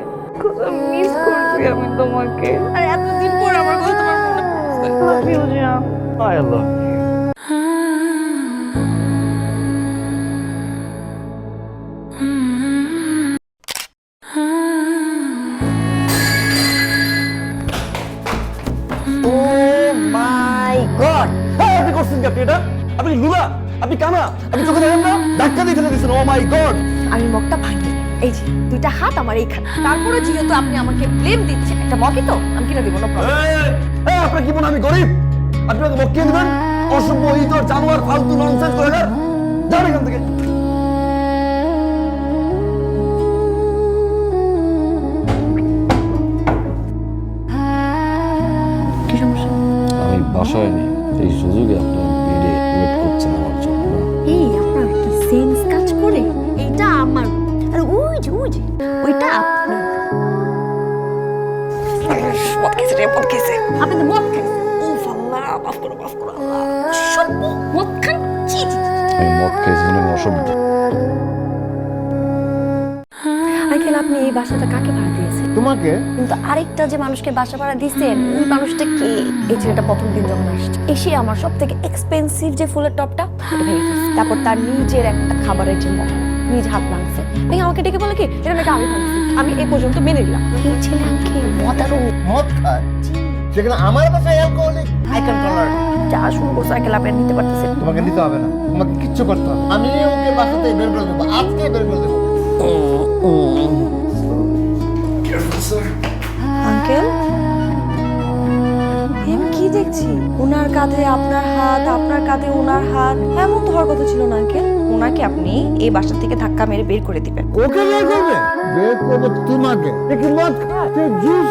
মিস করছি আমি তোমাকে। আর এতদিন পর আমার কথা তোমার মনে পড়ছে। লাভ ইউ জান। I love oh my God! আপনি করছেন কি? আপনি এটা, আপনি লুলা, আপনি কানা, আপনি চোখে দেখেন না? ধাক্কা দিয়ে ফেলে দিয়েছেন। ও মাই গড! আমি মগটা ভাঙি, এই যে 2টা হাত আমার এইখানে। তারপরে যেহেতু আপনি আমাকে ব্লেম দিচ্ছেন, একটা মগই তো আমি কিনে দিব না। আপনার কি মনে হয় আমি গরিব? আপনি আমাকে বকিয়ে দিবেন? অসভ্য, ইতর, জানোয়ার, ফালতু ননসেন্স করে যান এখান থেকে। কি সমস্যা? আমি বাসায় নেই, এই সুযোগে আপনার বেডে ওয়েট করছেন আমার জন্য। এই আপনার কি সেন্স কাজ করে? এইটা আমার, আর ওই যে ওইটা আপনি। মদ খেয়েছে রে, মদ খেয়েছে। আপনি তো মদ খাইছেন। ও আল্লাহ, মাফ করো আল্লাহ। সব মদ খান। ছি ছি। আমি মদ খাইছি, আমি অসভ্য। আঙ্কেল, আপনি এই বাসাটা কাকে ভাড়া দিয়েছেন? তোমাকে কিন্তু আরেকটা যে মানুষকে বাসা ভাড়া দিয়েছেন, ওই মানুষটা কে? এই ছেলেটা প্রথম দিন যখন আসছে, এসে আমার সব থেকে এক্সপেন্সিভ যে ফুলের টপটা ওটা ভেঙে ফেলছে। তারপর তার নিজের একটা খাবারের যে মগ, নিজ হাত ভাঙছে। ভেঙে আমাকে ডেকে বলে কি এটা নাকি আমি ভাঙছি। আমি এই পর্যন্ত মেনে নিলাম। এই ছেলে আমাকে মদারও মদ খায়, সেখানে আমার বাসায় অ্যালকোহলিক। I can tolerate. যা শুরু করছে আঙ্কেল, আপনি নিতে পারতেছেন? তোমাকে নিতে হবে না, তোমাকে কিচ্ছু করতে হবে। আমি ওকে বাসাতে বের করে দেবো, আজকে বের করে দেবো। আঙ্কেল, আমি কি দেখছি? ওনার কাঁধে আপনার হাত, আপনার কাঁধে ওনার হাত। এমন তো হওয়ার কথা ছিল না আঙ্কেল। ওনাকে আপনি এই বাসা থেকে ধাক্কা মেরে বের করে দিবেন। ওকে বের করবে? বের করবো তোমাকে। দেখি মদ খায়, জুস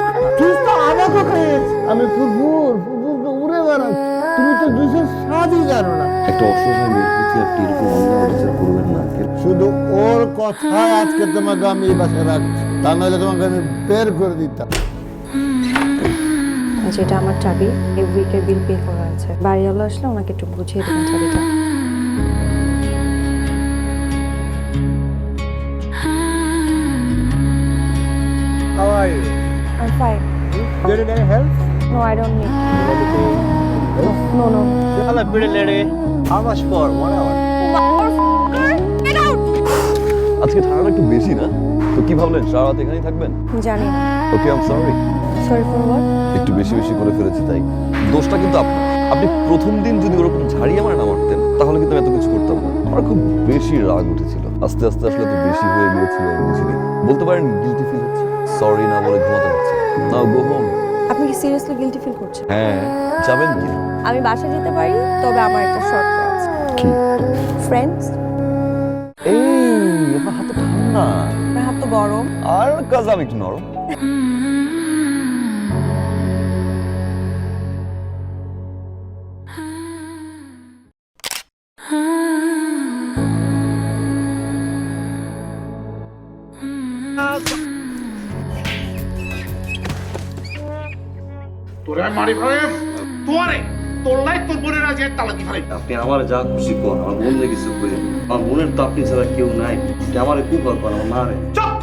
তো আমাকে খাইয়েছে। আমি ফুরফুর উড়ে বেড়াচ্ছি, তুমি তো জুসের স্বাদই জানো না। একটা অসহায় মেয়ের প্রতি আপনি এরকম অন্যায় অবিচার করবেন না। শুধু ওর কথায় আজকে তোমাকে আমি এই বাসায় রাখছি, তা নাহলে তোমাকে আমি বের করে দিতাম। যেটা আমার চাবি, এই উইকের বিল পে করা আছে। বাড়িওয়ালা আসলে ওনাকে একটু বুঝিয়ে দেবেন চাবিটা। How are you? I'm fine. Do you need any help? No, I don't need. No. Hello, pretty lady. How much for 1 hour? Get out! আজকে ঠান্ডাটা একটু বেশি না? তো কি ভাবলেন সারা রাত এখানেই থাকবেন? জানি না। Okay, I am sorry. Sorry for what? একটু বেশি করে ফেলেছি, তাই দোষটা কিন্তু আপনার। আপনি প্রথম দিন যদি ওরকম ঝাড়িয়ে আমার না মারতেন তাহলে কিন্তু আমি এত কিছু করতাম না। আমার খুব বেশি রাগ উঠেছিল, আস্তে আস্তে আসলে তো বেশি হয়ে গিয়েছিল, বুঝিনি। বলতে পারেন গিলটি ফিল হচ্ছে, সরি না বলে ঘুমাতে পারছি না। নাও গো হোম। আপনি কি সিরিয়াসলি গিল্টি ফিল করছেন? হ্যাঁ, যাবেন কি? আমি বাসা যেতে পারি, তবে আমার একটা শর্ত আছে। কি? ফ্রেন্ডস। এই আপনার হাতে ঠান্ডা, আমার হাত তো গরম। আর কাজ আমি একটু নরম। তোরে মারি ভাই তোরে তোর লাই তোর বোনের আজ তালা কি ফেলাই। আপনি আমার যা খুশি কর, আমার বোন নিয়ে কিছু করেন। আমার বোনের তো আপনি ছাড়া কেউ নাই। আমার খুব গল্প, আমার মা রে। চুপ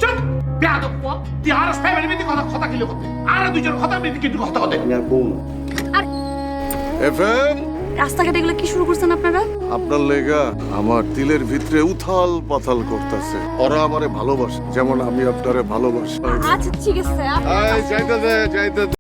চুপ বেয়াদব তুই আর ফ্যামিলি মিটিং কথা কিলো করতে আর দুইজন কথা মিটিং কিন্তু কথা কথা আমি আর বোন এফএম রাস্তাঘাটে এগুলো কি শুরু করছেন আপনারা? আপনার লেগা আমার দিলের ভিতরে উথাল পাথাল করতেছে। ওরা আমারে ভালোবাসে যেমন আমি আপনারে ভালোবাসি। আচ্ছা ঠিক আছে যাইতে দে